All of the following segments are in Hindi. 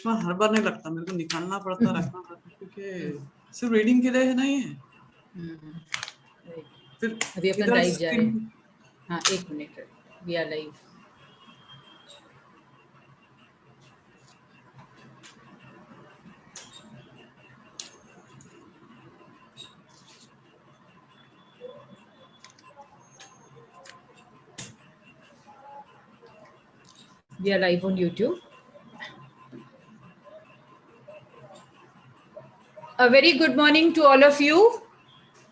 चश्मा हर बार नहीं लगता, मेरे को निकालना पड़ता, रखना पड़ता, क्योंकि सिर्फ रीडिंग के लिए है नहीं है। फिर अभी अपन इधर लाइव जा रहे हैं। हाँ, 1 minute, we are live. We are live on YouTube. A very good morning to all of you.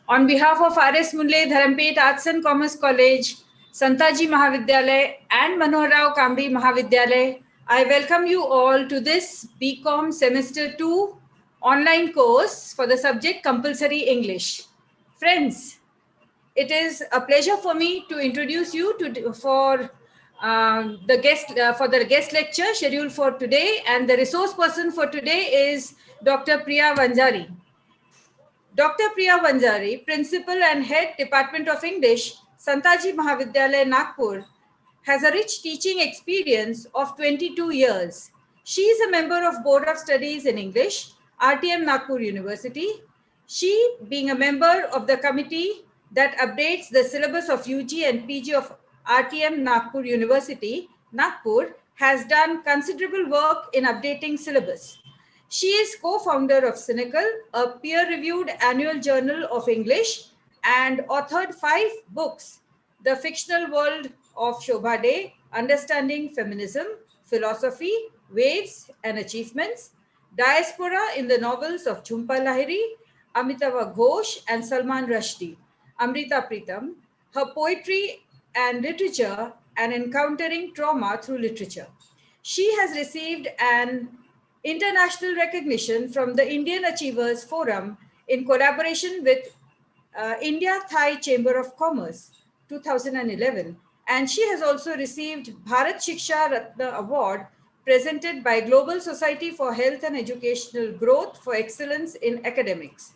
On behalf of R.S. Munle Dharampet Arts and Commerce College, Santaji Mahavidyalaya and Manohar Rao Kamri Mahavidyalaya, I welcome you all to this BCom Semester 2 online course for the subject Compulsory English. Friends, it is a pleasure for me to introduce you for the guest lecture scheduled for today, and the resource person for today is Dr. Priya Vanjari. Dr. Priya Vanjari, Principal and Head Department of English, Santaji Mahavidyalaya, Nagpur, has a rich teaching experience of 22 years. She is a member of Board of Studies in English, RTM Nagpur University. She, being a member of the committee that updates the syllabus of UG and PG of RTM Nagpur University, Nagpur, has done considerable work in updating syllabus. She is co-founder of Cynical, a peer-reviewed annual journal of English, and authored 5 books: The Fictional World of Shobha Day, Understanding Feminism, Philosophy, Waves and Achievements, Diaspora in the novels of Jhumpa Lahiri, Amitava Ghosh and Salman Rushdie, Amrita Pritam, her poetry and literature, and encountering trauma through literature. She has received an international recognition from the Indian Achievers Forum in collaboration with India-Thai Chamber of Commerce, 2011, and she has also received Bharat Shiksha Ratna Award presented by Global Society for Health and Educational Growth for Excellence in Academics.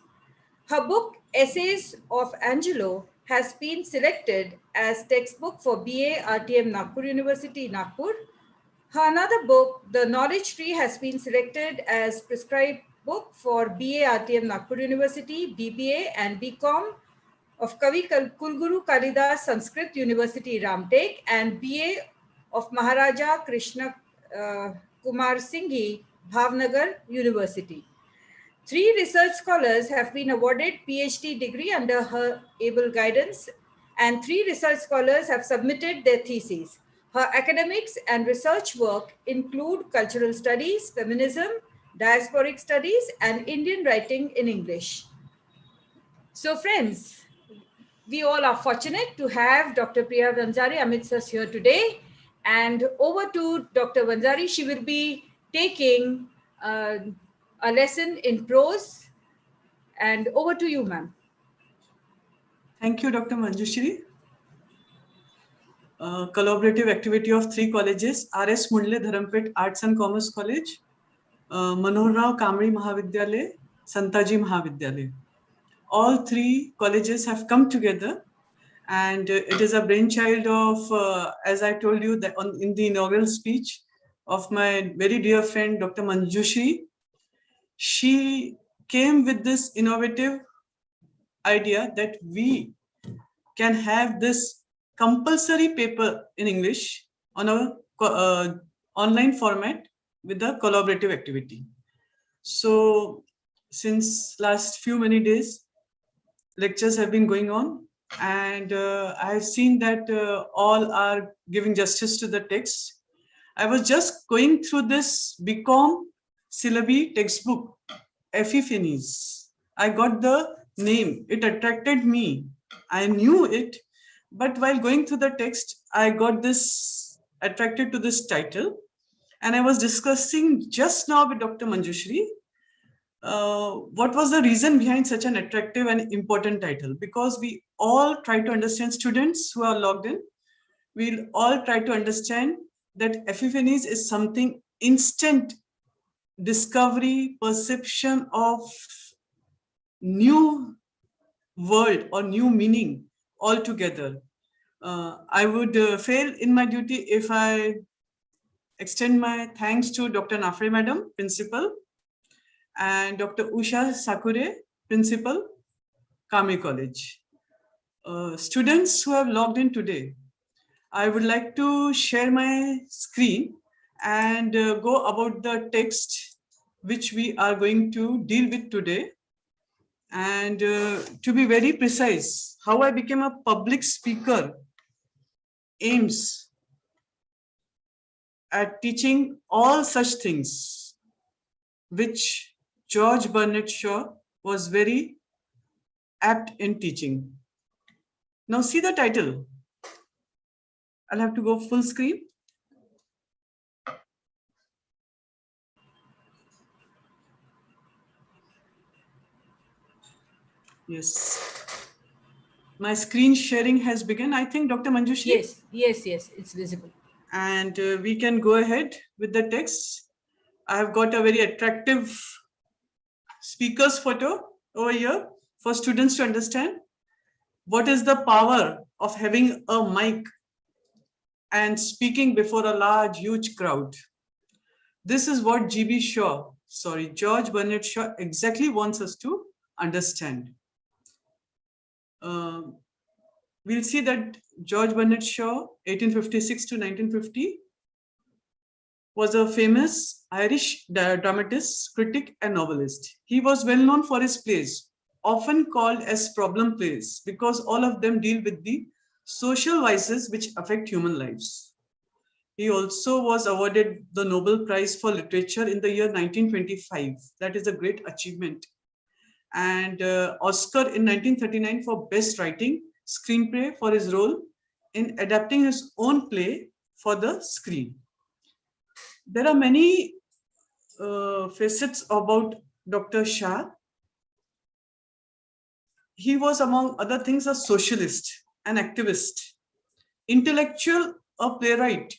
Her book, Essays of Angelo, has been selected as textbook for BA RTM Nagpur University, Nagpur. Her another book, The Knowledge Tree, has been selected as prescribed book for BA RTM Nagpur University, BBA and BCom of Kavi Kulguru Kalidas Sanskrit University, Ramtek, and BA of Maharaja Krishna Kumar Singhi, Bhavnagar University. 3 research scholars have been awarded PhD degree under her able guidance, and 3 research scholars have submitted their theses. Her academics and research work include cultural studies, feminism, diasporic studies, and Indian writing in English. So friends, we all are fortunate to have Dr. Priya Vanjari amidst us here today. And over to Dr. Vanjari. She will be taking a lesson in prose. And over to you, ma'am. Thank you, Dr. Manjushri. Collaborative activity of 3 colleges: R.S. Mundle Dharampet Arts and Commerce College, Manohar Rao Kamri Mahavidyalaya, Santaji Mahavidyalaya. All 3 colleges have come together, and it is a brainchild of, as I told you that in the inaugural speech, of my very dear friend Dr. Manjushri. She came with this innovative idea that we can have this compulsory paper in English on a online format with a collaborative activity. So since last many days, lectures have been going on, and I have seen that all are giving justice to the text. I was just going through this BCom syllabi textbook, Epiphanes. I got the name, it attracted me. I knew it, but while going through the text, I got attracted to this title, and I was discussing just now with Dr. Manjushri what was the reason behind such an attractive and important title. Because we all try to understand, students who are logged in, we'll all try to understand that Epiphanes is something instant discovery, perception of new world or new meaning altogether. I would fail in my duty if I extend my thanks to Dr. Nafre Madam, Principal, and Dr. Usha Sakure, Principal, Kamri College. Students who have logged in today, I would like to share my screen and go about the text which we are going to deal with today. And to be very precise, how I became a public speaker aims at teaching all such things which George Bernard Shaw was very apt in teaching. Now see the title. I'll have to go full screen. Yes. My screen sharing has begun. I think Dr. Manjushri? Yes, it's visible. And we can go ahead with the text. I have got a very attractive speaker's photo over here for students to understand what is the power of having a mic and speaking before a large, huge crowd. This is what George Bernard Shaw exactly wants us to understand. We'll see that George Bernard Shaw, 1856 to 1950, was a famous Irish dramatist, critic, and novelist. He was well known for his plays, often called as problem plays, because all of them deal with the social vices which affect human lives. He also was awarded the Nobel Prize for Literature in the year 1925. That is a great achievement. And Oscar in 1939 for Best Writing Screenplay for his role in adapting his own play for the screen. There are many facets about Dr. Shah. He was, among other things, a socialist, an activist, intellectual, a playwright,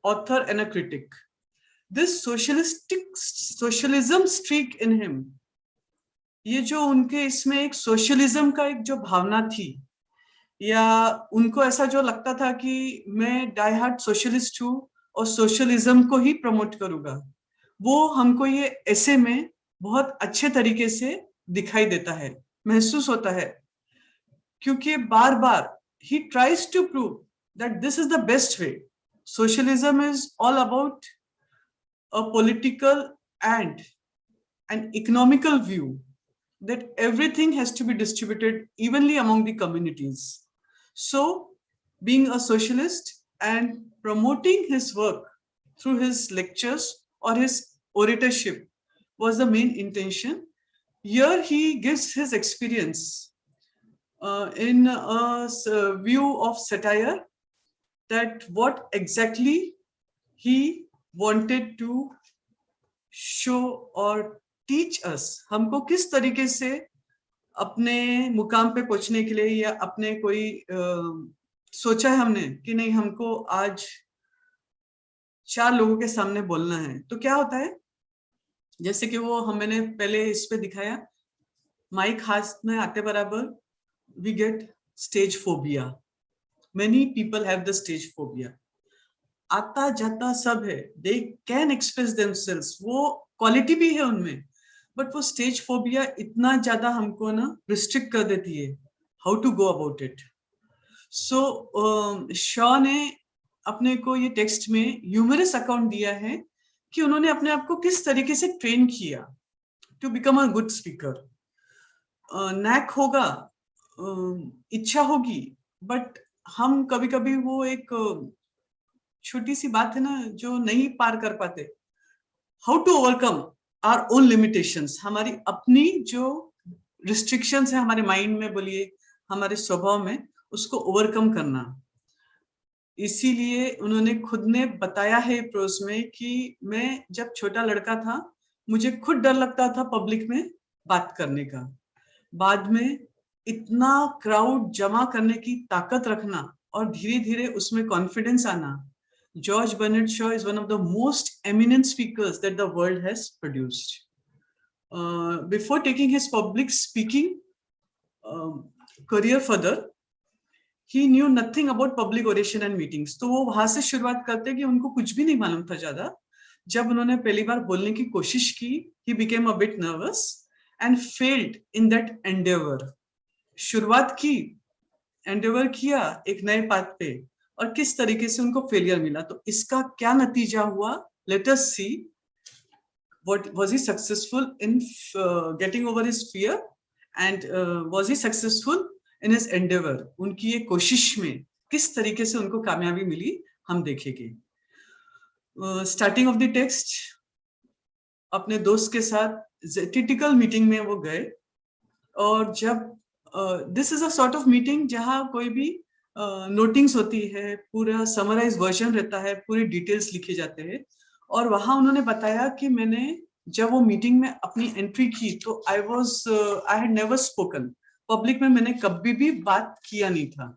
author, and a critic. This socialism streak in him, ये जो उनके इसमें एक सोशलिज्म का एक जो भावना थी, या उनको ऐसा जो लगता था कि मैं डाई हार्ट सोशलिस्ट हूँ और सोशलिज्म को ही प्रमोट करूंगा, वो हमको ये ऐसे में बहुत अच्छे तरीके से दिखाई देता है, महसूस होता है, क्योंकि बार बार he tries to prove that this is the best way. Socialism is all about a political and an economical view that everything has to be distributed evenly among the communities. So, being a socialist and promoting his work through his lectures or his oratorship was the main intention. Here he gives his experience in a view of satire, that what exactly he wanted to show or teach us. हमको किस तरीके से अपने मुकाम पे पहुंचने के लिए, या अपने कोई सोचा है हमने कि नहीं हमको आज 4 लोगों के सामने बोलना है, तो क्या होता है, जैसे कि वो मैंने पहले इस पे दिखाया, माइक हाथ में आते बराबर we get stage phobia. Many people have the stage phobia. आता जाता सब है, they can express themselves, वो क्वालिटी भी है उनमें, बट वो स्टेज फोबिया इतना ज्यादा हमको ना रिस्ट्रिक्ट कर देती है, how to go about it. So Shaw ने अपने को ये टेक्स्ट में ह्यूमरस अकाउंट दिया है कि उन्होंने अपने आप को किस तरीके से ट्रेन किया to become a good speaker. Knack होगा, इच्छा होगी, बट हम कभी कभी वो एक छोटी सी बात है ना जो नहीं पार कर पाते. How to overcome our own limitations, हमारी अपनी जो रिस्ट्रिक्शंस है हमारे माइंड में, बोलिए हमारे स्वभाव में, उसको ओवरकम करना. इसीलिए उन्होंने खुद ने बताया है प्रोज में कि मैं जब छोटा लड़का था मुझे खुद डर लगता था पब्लिक में बात करने का. बाद में इतना क्राउड जमा करने की ताकत रखना और धीरे धीरे उसमें कॉन्फिडेंस आना. George Bernard Shaw is one of the most eminent speakers that the world has produced. Before taking his public speaking career further, he knew nothing about public oration and meetings. तो वो वहां से शुरुआत करते कि उनको कुछ भी नहीं मालूम था ज्यादा. जब उन्होंने पहली बार बोलने की कोशिश की, he became a bit nervous and failed in that endeavor. शुरुआत की, endeavor किया एक नए पाथ पे, और किस तरीके से उनको फेलियर मिला. तो इसका क्या नतीजा हुआ? Let us see. What was he successful in getting over his fear, and was he successful in his endeavor? उनकी ये कोशिश में किस तरीके से उनको कामयाबी मिली, हम देखेंगे. स्टार्टिंग ऑफ द टेक्स्ट, अपने दोस्त के साथ टिपिकल मीटिंग में वो गए, और जब this is a sort of meeting जहां कोई भी नोटिंग्स होती है, पूरा समराइज वर्जन रहता है, पूरी डिटेल्स लिखे जाते हैं. और वहां उन्होंने बताया कि मैंने जब वो मीटिंग में अपनी एंट्री की तो I had never spoken public में. मैंने कभी भी बात किया नहीं था.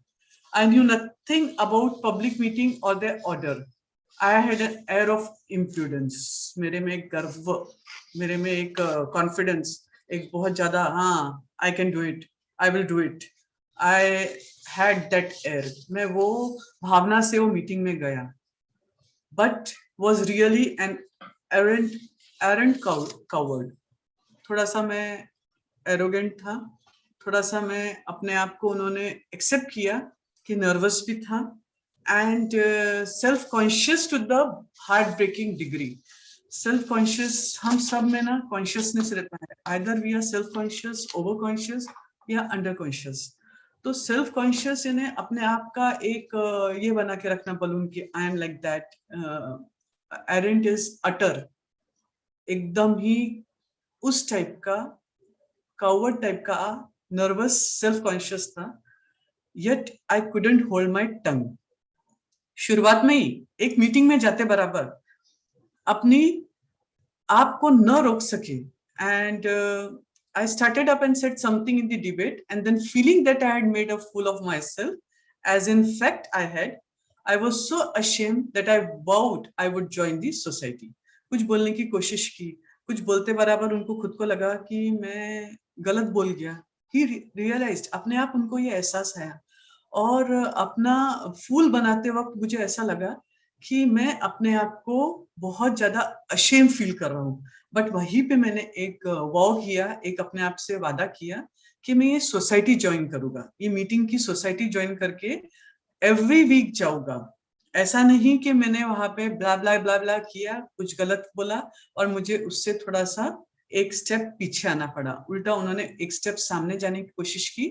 I knew nothing about public meeting और the order. I had an air of imprudence. मेरे में एक गर्व, मेरे में एक कॉन्फिडेंस, एक बहुत ज्यादा, हाँ I can do it, I will do it. I had that air. मैं वो भावना से वो मीटिंग में गया. But was really an arrant coward. थोड़ा सा मैं arrogant था, थोड़ा सा मैं अपने आप को उन्होंने accept किया कि nervous भी था, and self conscious to the heartbreaking degree. self conscious हम सब में ना consciousness रहता है, either we are self conscious, over conscious या under conscious. तो सेल्फ कॉन्शियस यानी अपने आप का एक ये बना के रखना बलून कि I am like that. Arrant is utter, एकदम ही उस टाइप का, कावर्ड टाइप का, नर्वस सेल्फ कॉन्शियस था. Yet I couldn't hold my tongue. शुरुआत में ही एक मीटिंग में जाते बराबर अपनी आप को न रोक सके. And I started up and said something in the debate, and then feeling that I had made a fool of myself, as in fact I had, I was so ashamed that I vowed I would join the society. कुछ बोलने की कोशिश की, कुछ बोलते बराबर उनको खुद को लगा कि मैं गलत बोल गया. He realized, अपने आप उनको ये एहसास आया, और अपना फूल बनाते वक्त मुझे ऐसा लगा कि मैं अपने आप को बहुत ज्यादा अशेम फील कर रहा हूँ. बट वहीं पे मैंने एक वॉव किया, एक अपने आप से वादा किया कि मैं ये सोसाइटी ज्वाइन करूंगा, ये मीटिंग की सोसाइटी ज्वाइन करके एवरी वीक जाऊंगा. ऐसा नहीं कि मैंने वहां पे ब्ला ब्ला ब्ला ब्ला किया, कुछ गलत बोला और मुझे उससे थोड़ा सा एक स्टेप पीछे आना पड़ा. उल्टा उन्होंने एक स्टेप सामने जाने की कोशिश की.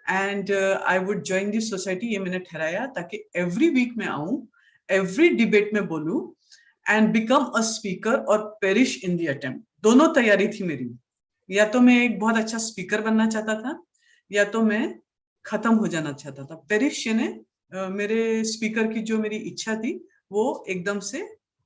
And I would join this society, ये मैंने ठहराया ताकि एवरी वीक में आऊं, एवरी डिबेट में बोलूं, and become a speaker or perish in the attempt. दोनों तैयारी थी मेरी. या तो मैं एक बहुत अच्छा स्पीकर बनना चाहता था, या तो मैं खत्म हो जाना चाहता था. पेरिश यानी मेरे स्पीकर की जो मेरी इच्छा थी वो एकदम से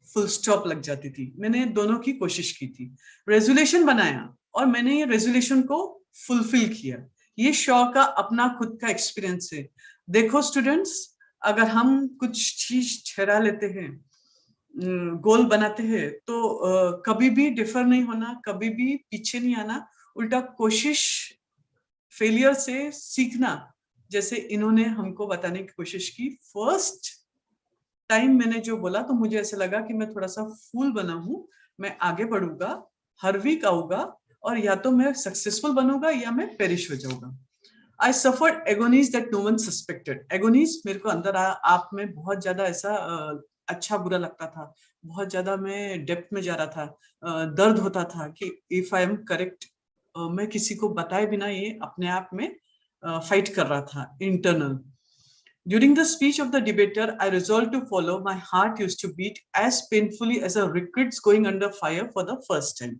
फुल स्टॉप लग जाती थी. मैंने दोनों की कोशिश की थी. रेजोल्यूशन बनाया और मैंने ये रेजोल्यूशन को फुलफिल किया. ये शो का अपना खुद का एक्सपीरियंस है. देखो स्टूडेंट्स, अगर हम कुछ चीज ठहरा लेते हैं, गोल बनाते हैं, तो कभी भी डिफर नहीं होना, कभी भी पीछे नहीं आना, उल्टा कोशिश, फेलियर से सीखना. जैसे इन्होंने हमको बताने की कोशिश की. फर्स्ट टाइम मैंने जो बोला तो मुझे ऐसा लगा कि मैं थोड़ा सा फूल बना हूं, मैं आगे बढ़ूंगा, हर वीक आऊंगा, और या तो मैं सक्सेसफुल बनूंगा या मैं पेरिश हो जाऊंगा. I suffered agonies that no one suspected. Agonies मेरे को अंदर आप में बहुत ज्यादा ऐसा अच्छा बुरा लगता था, बहुत ज्यादा मैं डेप्थ में जा रहा था. दर्द होता था कि इफ आई एम करेक्ट, मैं किसी को बताए बिना ये अपने आप में फाइट कर रहा था internal. During the speech of the debater, I resolved to follow. My heart used to beat as painfully as a recruit's going under fire for the first time.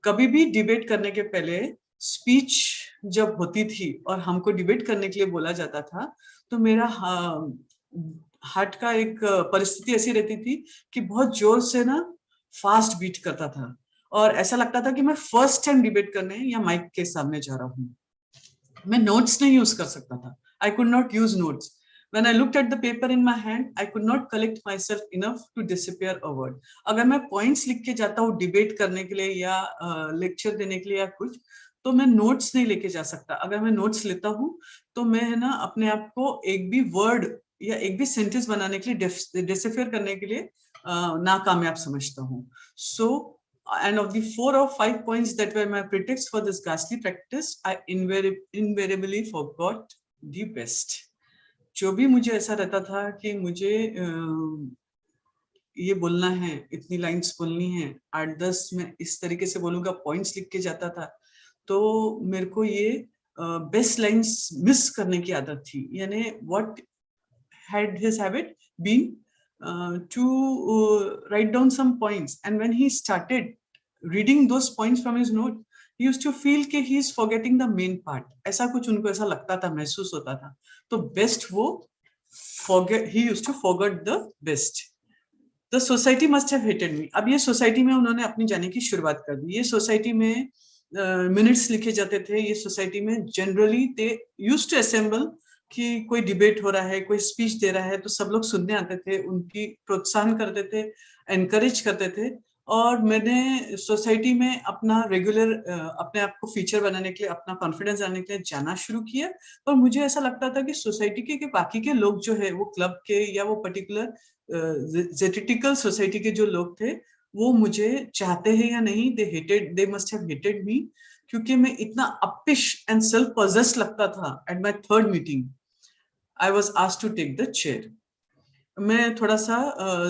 कभी भी डिबेट करने के पहले स्पीच जब होती थी और हमको डिबेट करने के लिए बोला जाता था, तो मेरा हार्ट का एक परिस्थिति ऐसी रहती थी कि बहुत जोर से ना फास्ट बीट करता था, और ऐसा लगता था कि मैं फर्स्ट टाइम डिबेट करने या माइक के सामने जा रहा हूँ. मैं नोट्स नहीं यूज कर सकता था. I could not use notes. When I looked at the paper in my hand, I could not collect myself enough to disappear a word. अगर मैं पॉइंट्स लिख के जाता हूँ डिबेट करने के लिए या लेक्चर देने के लिए या कुछ, तो मैं नोट्स नहीं लेके जा सकता। अगर मैं नोट्स लेता हूँ तो मैं है ना अपने आप को एक भी वर्ड या एक भी सेंटेंस बनाने के लिए डिसिफर करने के लिए नाकामयाब समझता हूँ। सो and of the 4 or 5 points that were my pretext for this ghastly practice, I invariably forgot the best. जो भी मुझे ऐसा रहता था कि मुझे ये बोलना है, इतनी लाइंस बोलनी है, 8-10 में इस तरीके से बोलूंगा, पॉइंट्स लिख के जाता था, तो मेरे को ये बेस्ट लाइंस मिस करने की आदत थी। यानी what had his habit been to write down some points, and when he started reading those points from his note, he used to feel कि he is forgetting the main part. ऐसा कुछ उनको ऐसा लगता था, महसूस होता था। तो बेस्ट वो he used to forget the best. The society must have hated me. अब ये सोसाइटी में उन्होंने अपनी जाने की शुरुआत कर दी। ये सोसाइटी में मिनट्स लिखे जाते थे। ये सोसाइटी में generally they used to assemble कि कोई डिबेट हो रहा है, कोई स्पीच दे रहा है, तो सब लोग सुनने आते थे, उनकी प्रोत्साहन करते थे, एनकरेज करते थे। और मैंने सोसाइटी में अपना रेगुलर अपने आप को फीचर बनाने के लिए, अपना कॉन्फिडेंस आने के लिए जाना शुरू किया। पर मुझे ऐसा लगता था कि सोसाइटी के बाकी के लोग जो है, वो क्लब के या वो पर्टिकुलर जेनेटिकल सोसाइटी के जो लोग थे, वो मुझे चाहते हैं या नहीं, they must have hated me, क्योंकि मैं इतना अपिश एंड सेल्फ पजेस्ड लगता था। At my third meeting I was asked to take the chair. मैं थोड़ा सा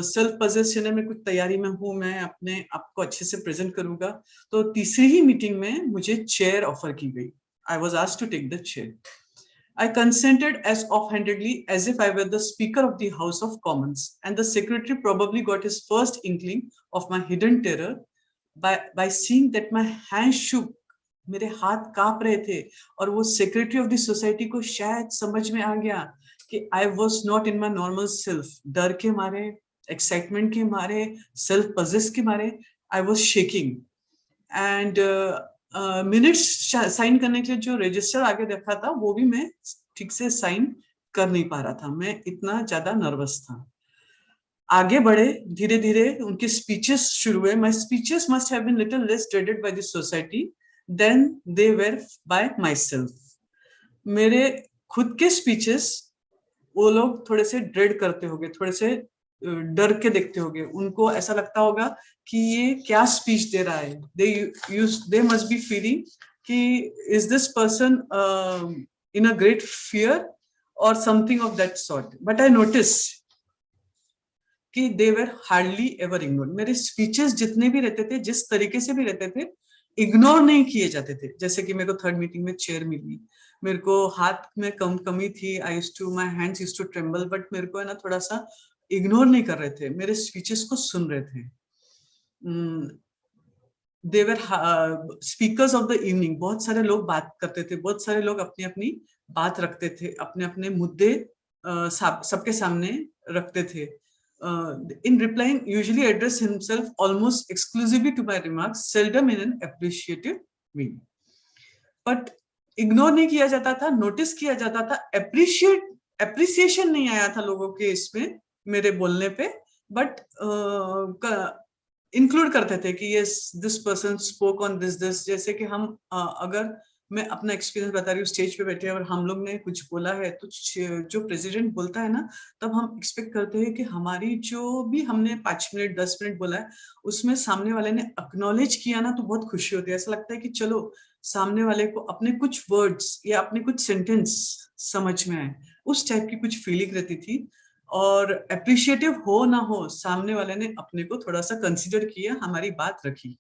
सेल्फ पजेशन में कुछ तैयारी में हूँ, मैं अपने आप को अच्छे से प्रेजेंट करूंगा। तो तीसरी ही मीटिंग में मुझे चेयर ऑफर की गई। I was asked to take the chair. I consented as offhandedly as if I were the Speaker of the House of Commons, and the Secretary probably got his first inkling of my hidden terror by seeing that my hands shook. मेरे हाथ कांप रहे थे, और वो सेक्रेटरी ऑफ द सोसाइटी को शायद समझ में आ गया कि I was not in my normal self. डर के मारे, एक्साइटमेंट के मारे, सेल्फ पजेस के मारे, I was shaking. And minutes sign करने के लिए जो रजिस्टर आगे रखा था, वो भी मैं ठीक से साइन कर नहीं पा रहा था, मैं इतना ज्यादा नर्वस था। आगे बढ़े, धीरे धीरे उनके स्पीचेस शुरू हुए। My speeches must have been little less dreaded by the society than they were by myself. मेरे खुद के स्पीचेस वो लोग थोड़े से ड्रेड करते होंगे, थोड़े से डर के देखते होंगे, उनको ऐसा लगता होगा कि ये क्या स्पीच दे रहा है। दे मस्ट बी फीलिंग कि is this person in a great fear और something of that sort. But I notice कि they were hardly ever ignored. मेरे स्पीचेस जितने भी रहते थे, जिस तरीके से भी रहते थे, इग्नोर नहीं किए जाते थे। जैसे कि मेरे को थर्ड मीटिंग में चेयर मिली, मेरे को हाथ में कमी थी, my hands used to tremble, but मेरे को है ना थोड़ा सा इग्नोर नहीं कर रहे थे, मेरे स्पीचेस को सुन रहे थे। दे वर स्पीकर्स ऑफ द इवनिंग। बहुत सारे लोग बात करते थे, बहुत सारे लोग अपनी अपनी बात रखते थे, अपने अपने मुद्दे सबके सामने रखते थे। In replying, usually address himself almost exclusively to my remarks, seldom in an appreciative way. But ignore नहीं किया जाता था, नोटिस किया जाता था, एप्रिसिएशन नहीं आया था लोगों के इसमें मेरे बोलने पे, बट इंक्लूड करते थे कि yes this person spoke on this. जैसे कि हम अगर मैं अपना एक्सपीरियंस बता रही हूँ, स्टेज पे बैठे और हम लोग ने कुछ बोला है, तो जो प्रेसिडेंट बोलता है ना, तब हम एक्सपेक्ट करते हैं कि हमारी जो भी हमने 5 मिनट 10 मिनट बोला है, उसमें सामने वाले ने एक्नॉलेज किया ना, तो बहुत खुशी होती है। ऐसा लगता है कि चलो सामने वाले को अपने कुछ वर्ड्स या अपने कुछ सेंटेंस समझ में आए, उस टाइप की कुछ फीलिंग रहती थी। और अप्रिशिएटिव हो ना हो, सामने वाले ने अपने को थोड़ा सा कंसीडर किया, हमारी बात रखी।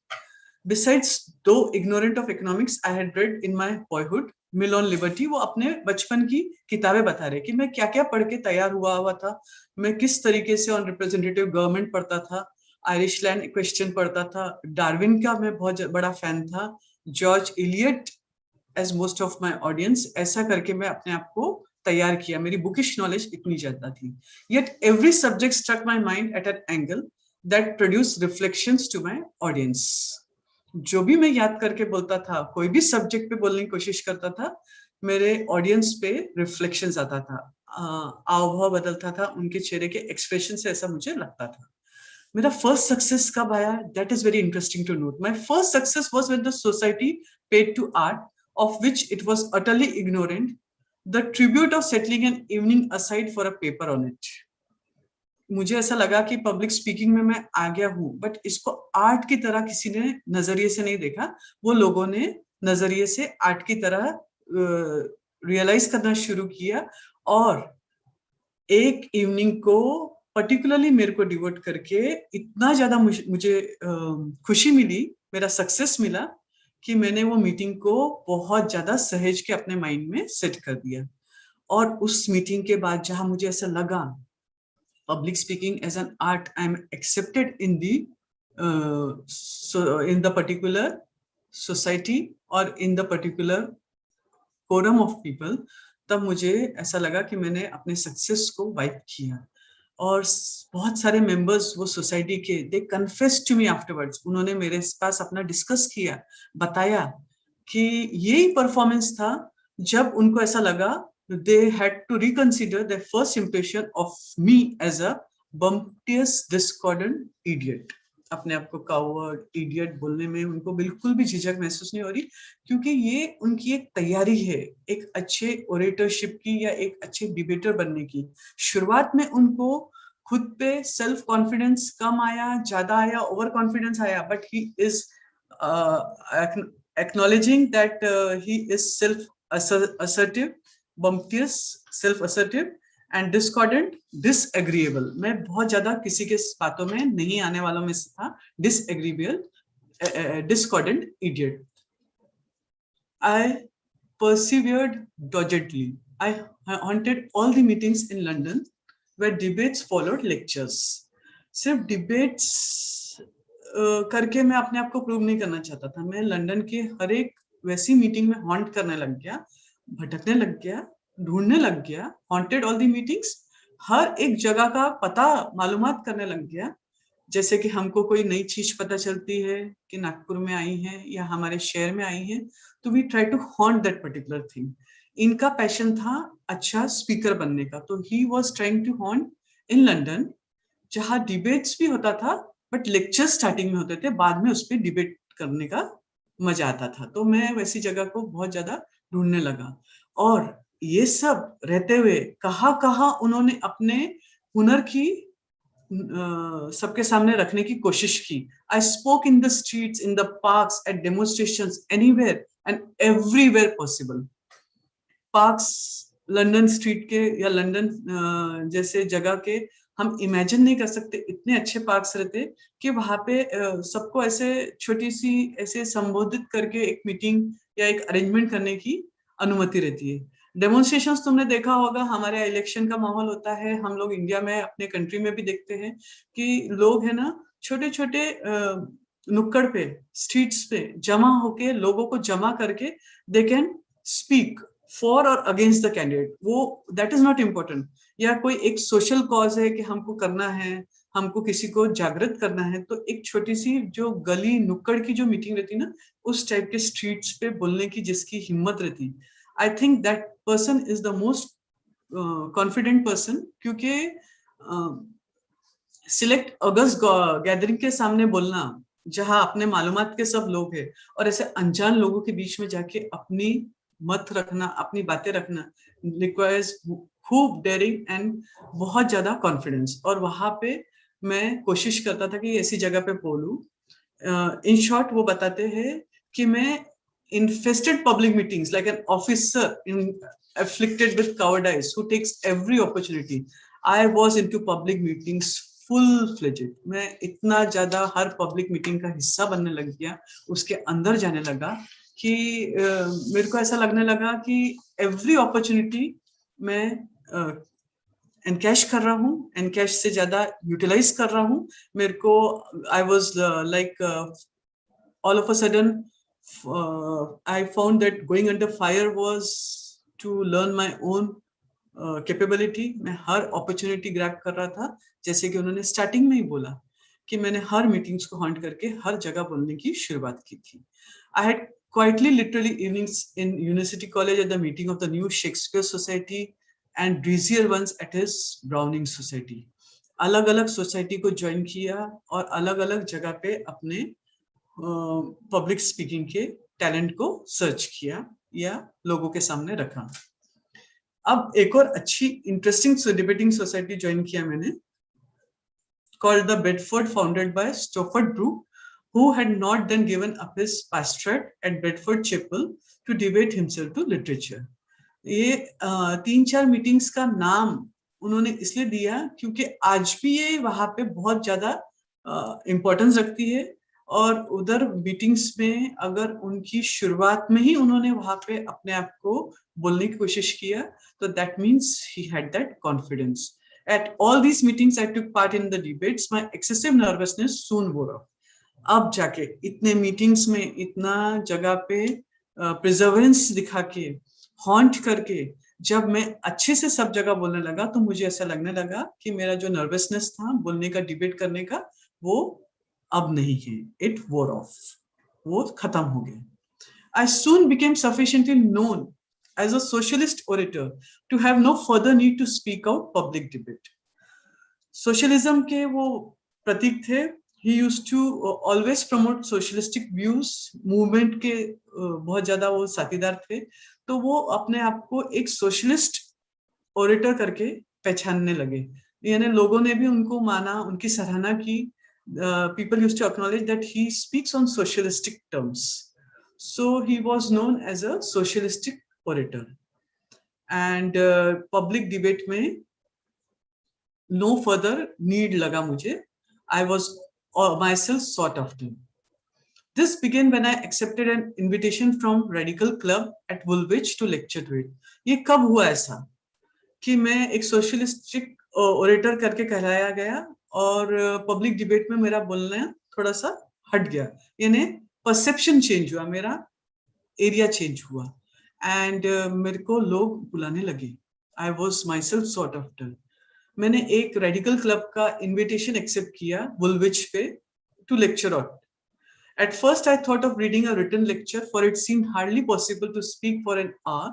Besides, though ignorant of economics, I had read in my boyhood Mill on Liberty। वो अपने बचपन की किताबें बता रहे कि मैं क्या क्या पढ़ के तैयार हुआ था, मैं किस तरीके से ऑन रिप्रेजेंटेटिव गवर्नमेंट पढ़ता था, आयरिश लैंड क्वेश्चन पढ़ता था, डार्विन का मैं बहुत बड़ा फैन था, George Eliot as most of my audience. ऐसा करके मैं अपने आप को तैयार किया, मेरी बुकिश नॉलेज इतनी ज्यादा थी। Yet every subject struck my mind at an angle that produced reflections to my audience। जो भी मैं याद करके बोलता था, कोई भी सब्जेक्ट पे बोलने की कोशिश करता था, मेरे ऑडियंस पे रिफ्लेक्शंस आता था, हाव भाव बदलता था, उनके चेहरे के एक्सप्रेशन से ऐसा मुझे लगता था। मेरा फर्स्ट सक्सेस कब आया? That is very interesting to note. My first success was when the society paid to art, of which it was utterly ignorant, the tribute of settling an evening aside for a paper on it. मुझे ऐसा लगा कि पब्लिक स्पीकिंग में मैं आ गया हूँ, बट इसको आर्ट की तरह किसी ने नजरिए से नहीं देखा. वो लोगों ने नजरिए से आर्ट की तरह रियलाइज करना शुरू किया, और एक इवनिंग को पर्टिकुलरली मेरे को डिवोट करके इतना ज्यादा मुझे खुशी मिली, मेरा सक्सेस मिला, कि मैंने वो मीटिंग को बहुत ज्यादा सहेज के अपने माइंड में सेट कर दिया. और उस मीटिंग के बाद जहां मुझे ऐसा लगा public speaking as an art, I am accepted in the particular society or in the particular quorum of people, तब मुझे ऐसा लगा कि मैंने अपने सक्सेस को वाइप किया. और बहुत सारे मेंबर्स वो सोसाइटी के, दे कन्फेस टू मी आफ्टरवर्ड्स, उन्होंने मेरे पास अपना डिस्कस किया, बताया कि यही परफॉर्मेंस था जब उनको ऐसा लगा they had to reconsider their first impression of me as a bumptious discordant idiot. अपने आप को कावर्ड इडियट बोलने में उनको बिल्कुल भी झिझक महसूस नहीं हो रही, क्योंकि ये उनकी एक तैयारी है एक अच्छे ओरेटरशिप की या एक अच्छे डिबेटर बनने की. शुरुआत में उनको खुद पे सेल्फ कॉन्फिडेंस कम आया, ज्यादा आया, ओवर कॉन्फिडेंस आया, but he is acknowledging that he is self assertive, bumptious, self-assertive and discordant, disagreeable. मैं बहुत ज्यादा किसी के बातों में नहीं आने वालों में से था. Disagreeable, discordant idiot. I persevered doggedly. I haunted all the meetings in London where debates followed lectures. सिर्फ डिबेट्स करके मैं अपने आप को प्रूव नहीं करना चाहता था. मैं लंदन के हर एक वैसी मीटिंग में हॉन्ट करने लग गया, भटकने लग गया, ढूंढने लग गया. हॉन्टेड ऑल दी मीटिंग्स, हर एक जगह का पता मालूमात करने लग गया. जैसे कि हमको कोई नई चीज पता चलती है कि नागपुर में आई है या हमारे शहर में आई है, तो we try to haunt that particular thing. इनका पैशन था अच्छा स्पीकर बनने का, तो he was trying to haunt in London, जहाँ डिबेट्स भी होता था, बट लेक्चर स्टार्टिंग में होते थे, बाद में उस पर डिबेट करने का मजा आता था. तो मैं वैसी जगह को बहुत ज्यादा ढूंढने लगा. और ये सब रहते हुए कहाँ उन्होंने अपने हुनर की सबके सामने रखने की कोशिश की. I spoke in the streets, in the parks, at demonstrations, anywhere and everywhere possible. Parks London street के या लंदन जैसे जगह के हम इमेजिन नहीं कर सकते, इतने अच्छे पार्क्स रहते कि वहां पे सबको ऐसे छोटी सी ऐसे संबोधित करके एक मीटिंग या एक अरेंजमेंट करने की अनुमति रहती है. डेमोन्स्ट्रेशंस तुमने देखा होगा, हमारे इलेक्शन का माहौल होता है, हम लोग इंडिया में अपने कंट्री में भी देखते हैं कि लोग है ना छोटे छोटे नुक्कड़ पे, स्ट्रीट्स पे जमा होके, लोगों को जमा करके दे कैन स्पीक फॉर और अगेंस्ट द कैंडिडेट. वो दैट इज नॉट इम्पोर्टेंट. या कोई एक सोशल कॉज है कि हमको करना है, हमको किसी को जागृत करना है, तो एक छोटी सी जो गली नुक्कड़ की जो मीटिंग रहती ना, उस टाइप के स्ट्रीट्स पे बोलने की जिसकी हिम्मत रहती, I think that person is the most confident person. क्योंकि सिलेक्ट अगस्त गैदरिंग के सामने बोलना, जहां अपने मालूमात के सब लोग हैं, और ऐसे अनजान लोगों के बीच में जाके अपनी मत रखना, अपनी बातें रखना, रिक्वायर्स खूब डेयरिंग एंड बहुत ज्यादा कॉन्फिडेंस. और वहां पे मैं कोशिश करता था कि ऐसी जगह पे बोलूं. इन शॉर्ट वो बताते हैं कि मैं infested public meetings like an officer afflicted with cowardice who takes every opportunity. I was into public meetings full-fledged. मैं इतना ज्यादा हर पब्लिक मीटिंग का हिस्सा बनने लग गया, उसके अंदर जाने लगा कि मेरे को ऐसा लगने लगा कि एवरी अपॉर्चुनिटी मैं एनकैश कर रहा हूँ, एनकैश से ज्यादा यूटिलाइज कर रहा हूँ. मेरे को I was like all of a sudden I found that going under fire was to learn my own capability. मैं हर opportunity grab कर रहा था, जैसे कि उन्होंने स्टार्टिंग में ही बोला कि मैंने हर मीटिंग्स को हॉन्ट करके हर जगह बोलने की शुरुआत की थी. I had quietly literally evenings in University College at the meeting of the new Shakespeare Society and breezier ones at his Browning Society. अलग अलग सोसाइटी को ज्वाइन किया और अलग अलग जगह पे अपने पब्लिक स्पीकिंग के टैलेंट को सर्च किया या लोगों के सामने रखा। अब एक और अच्छी इंटरेस्टिंग डिबेटिंग सोसाइटी ज्वाइन किया मैंने, called the Bedford, founded by Stofford Brook, who had not then given up his pastorate at Bedford Chapel to devote himself to literature. ये 3-4 मीटिंग्स का नाम उन्होंने इसलिए दिया क्योंकि आज भी ये वहां पे बहुत ज्यादा इम्पोर्टेंस रखती है, और उधर मीटिंग्स में अगर उनकी शुरुआत में ही उन्होंने वहां पे अपने आप को बोलने की कोशिश किया तो that means he had that confidence. At all these meetings I took part in the debates, my excessive nervousness soon wore off. अब जाके इतने मीटिंग्स में इतना जगह पे प्रिजर्वेंस दिखा के हॉन्ट करके जब मैं अच्छे से सब जगह बोलने लगा तो मुझे ऐसा लगने लगा कि मेरा जो नर्वसनेस था बोलने का, डिबेट करने का, वो अब नहीं है. इट वोर ऑफ, वो खत्म हो गया. I soon became sufficiently known as a socialist orator to have no further need to speak out public debate. Socialism के वो प्रतीक थे. He used to always promote socialistic views. Movement के बहुत ज्यादा वो साथीदार थे, तो वो अपने आप को एक सोशलिस्ट ओरेटर करके पहचानने लगे. यानी लोगों ने भी उनको माना, उनकी सराहना की. People used to acknowledge that he speaks on socialistic terms. So he was known as a socialistic orator. And public debate में no further need लगा मुझे. I was myself sought after. This began when I accepted an invitation from Radical Club at Woolwich to lecture to it. ये कब हुआ ऐसा कि मैं एक सोशलिस्टिक ओरेटर करके कहलाया गया और पब्लिक डिबेट में मेरा बोलना थोड़ा सा हट गया, यानी परसेप्शन चेंज हुआ, मेरा एरिया चेंज हुआ, एंड मेरे को लोग बुलाने लगे. I was myself sought after. मैंने एक रेडिकल क्लब का इन्विटेशन एक्सेप्ट किया वुलविच पे to lecture out. At first I thought of reading a written lecture, for it seemed hardly possible to speak for an hour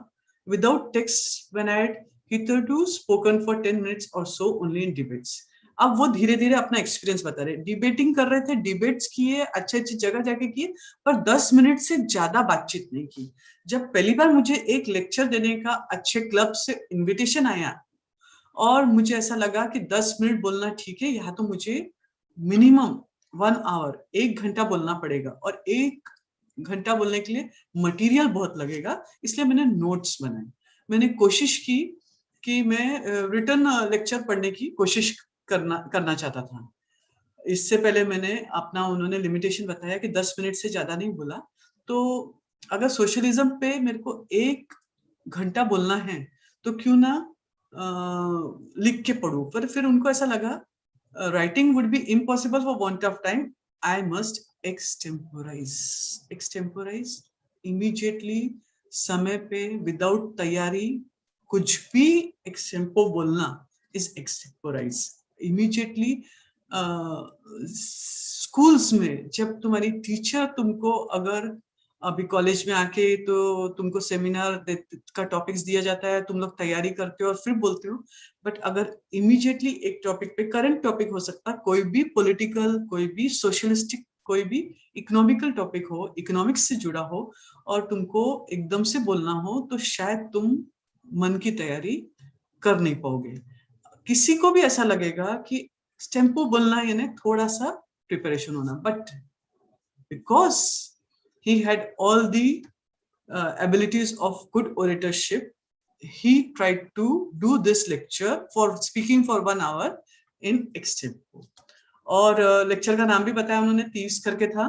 without text when I had hitherto spoken for 10 minutes or so only in debates. अब वो धीरे धीरे अपना एक्सपीरियंस बता रहे. डिबेटिंग कर रहे थे, डिबेट्स किए, अच्छी अच्छी जगह जाके किए, पर 10 मिनट से ज्यादा बातचीत नहीं की. जब पहली बार मुझे एक लेक्चर देने का अच्छे क्लब से इन्विटेशन आया और मुझे ऐसा लगा कि 10 मिनट बोलना ठीक है, यहाँ तो मुझे मिनिमम 1 आवर, 1 घंटा बोलना पड़ेगा, और 1 घंटा बोलने के लिए मटेरियल बहुत लगेगा, इसलिए मैंने नोट्स बनाए. मैंने कोशिश की कि मैं रिटन लेक्चर पढ़ने की कोशिश करना चाहता था. इससे पहले मैंने अपना, उन्होंने लिमिटेशन बताया कि 10 मिनट से ज्यादा नहीं बोला. तो अगर सोशलिज्म पे मेरे को 1 घंटा बोलना है तो क्यों ना लिख के पढ़ूं. पर फिर उनको ऐसा लगा writing would be impossible for want of time. I must extemporize. Extemporize immediately, समय पे, without तैयारी, कुछ भी extempo बोलना is extemporize. Immediately schools में जब तुम्हारी टीचर तुमको, अगर अभी कॉलेज में आके तो तुमको सेमिनार का टॉपिक्स दिया जाता है, तुम लोग तैयारी करते हो और फिर बोलते हो, बट अगर इमीडिएटली एक टॉपिक पे, करंट टॉपिक हो सकता, कोई भी पॉलिटिकल, कोई भी सोशलिस्टिक, कोई भी इकोनॉमिकल टॉपिक हो, इकोनॉमिक्स से जुड़ा हो, और तुमको एकदम से बोलना हो, तो शायद तुम मन की तैयारी कर नहीं पाओगे. किसी को भी ऐसा लगेगा कि टेम्पो बोलना यानी थोड़ा सा प्रिपरेशन होना, but because he had all the abilities of good oratorship, he tried to do this lecture for speaking for 1 hour in extempo. और लेक्चर का नाम भी बताया उन्होंने, थीव्स करके था,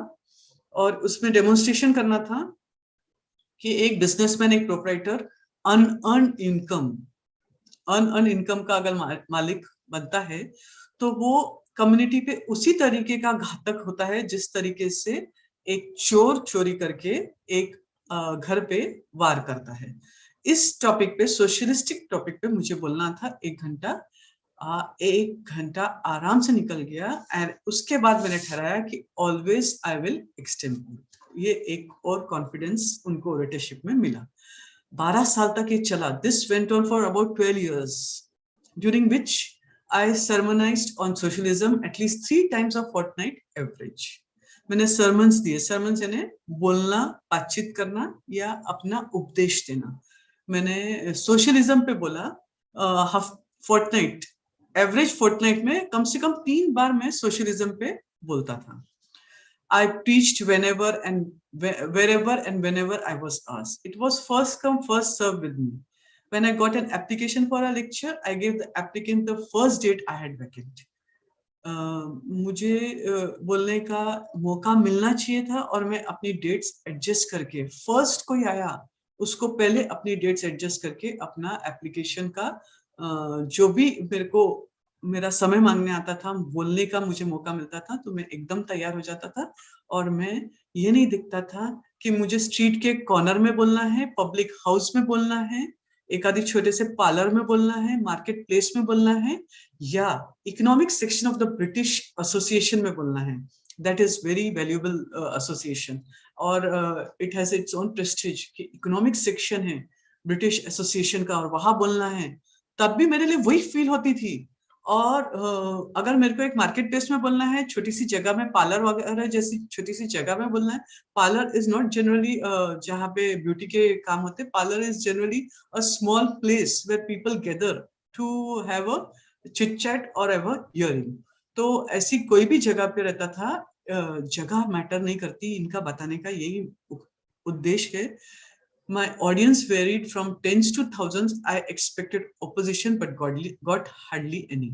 और उसमें डेमोन्स्ट्रेशन करना था कि एक बिजनेसमैन, एक प्रोप्राइटर अनअर्न इनकम का अगर मालिक बनता है तो वो कम्युनिटी पे उसी तरीके का घातक होता है जिस तरीके से एक चोर चोरी करके एक घर पे वार करता है. इस टॉपिक पे, सोशलिस्टिक टॉपिक पे मुझे बोलना था 1 घंटा. 1 घंटा आराम से निकल गया, एंड उसके बाद मैंने ठहराया कि ऑलवेज आई विल एक्सटेंड. ये एक और कॉन्फिडेंस उनको ओरेटरशिप में मिला. 12 साल तक ये चला. This went on for about 12 years, during which I sermonized on socialism at least 3 times a fortnight average. मैंने sermons दिए, sermons यानी बोलना, बातचीत करना या अपना उपदेश देना. मैंने socialism पे बोला fortnight, average fortnight में कम से कम 3 बार मैं socialism पे बोलता था. I preached whenever and wherever and whenever I was asked. It was first come, first serve with me. When I got an application for a lecture, I gave the applicant the first date I had vacant. मुझे बोलने का मौका मिलना चाहिए था और मैं अपनी डेट्स एडजस्ट करके फर्स्ट कोई आया उसको पहले अपनी डेट्स एडजस्ट करके अपना एप्लीकेशन का जो भी मेरे को मेरा समय मांगने आता था, बोलने का मुझे मौका मिलता था तो मैं एकदम तैयार हो जाता था और मैं ये नहीं दिखता था कि मुझे स्ट्रीट के कॉर्नर में बोलना है, पब्लिक हाउस में बोलना है, एक आधी छोटे से पार्लर में बोलना है, मार्केट प्लेस में बोलना है या economic section of the British Association में बोलना है. That is very valuable association और it has its own prestige कि इकोनॉमिक सेक्शन है ब्रिटिश एसोसिएशन का और वहां बोलना है. तब भी मेरे लिए वही फील होती थी. और अगर मेरे को एक मार्केट प्लेस में बोलना है, छोटी सी जगह में, पार्लर वगैरह जैसी छोटी सी जगह में बोलना है, पार्लर इज नॉट जनरली जहाँ पे ब्यूटी के काम होते हैं, parlour is generally a small place where people gather to have a chit chat और हैव अ हियरिंग. तो ऐसी कोई भी जगह पे रहता था, जगह मैटर नहीं करती, इनका बताने का यही उद्देश्य है. My audience varied from tens to thousands. I expected opposition but got hardly any.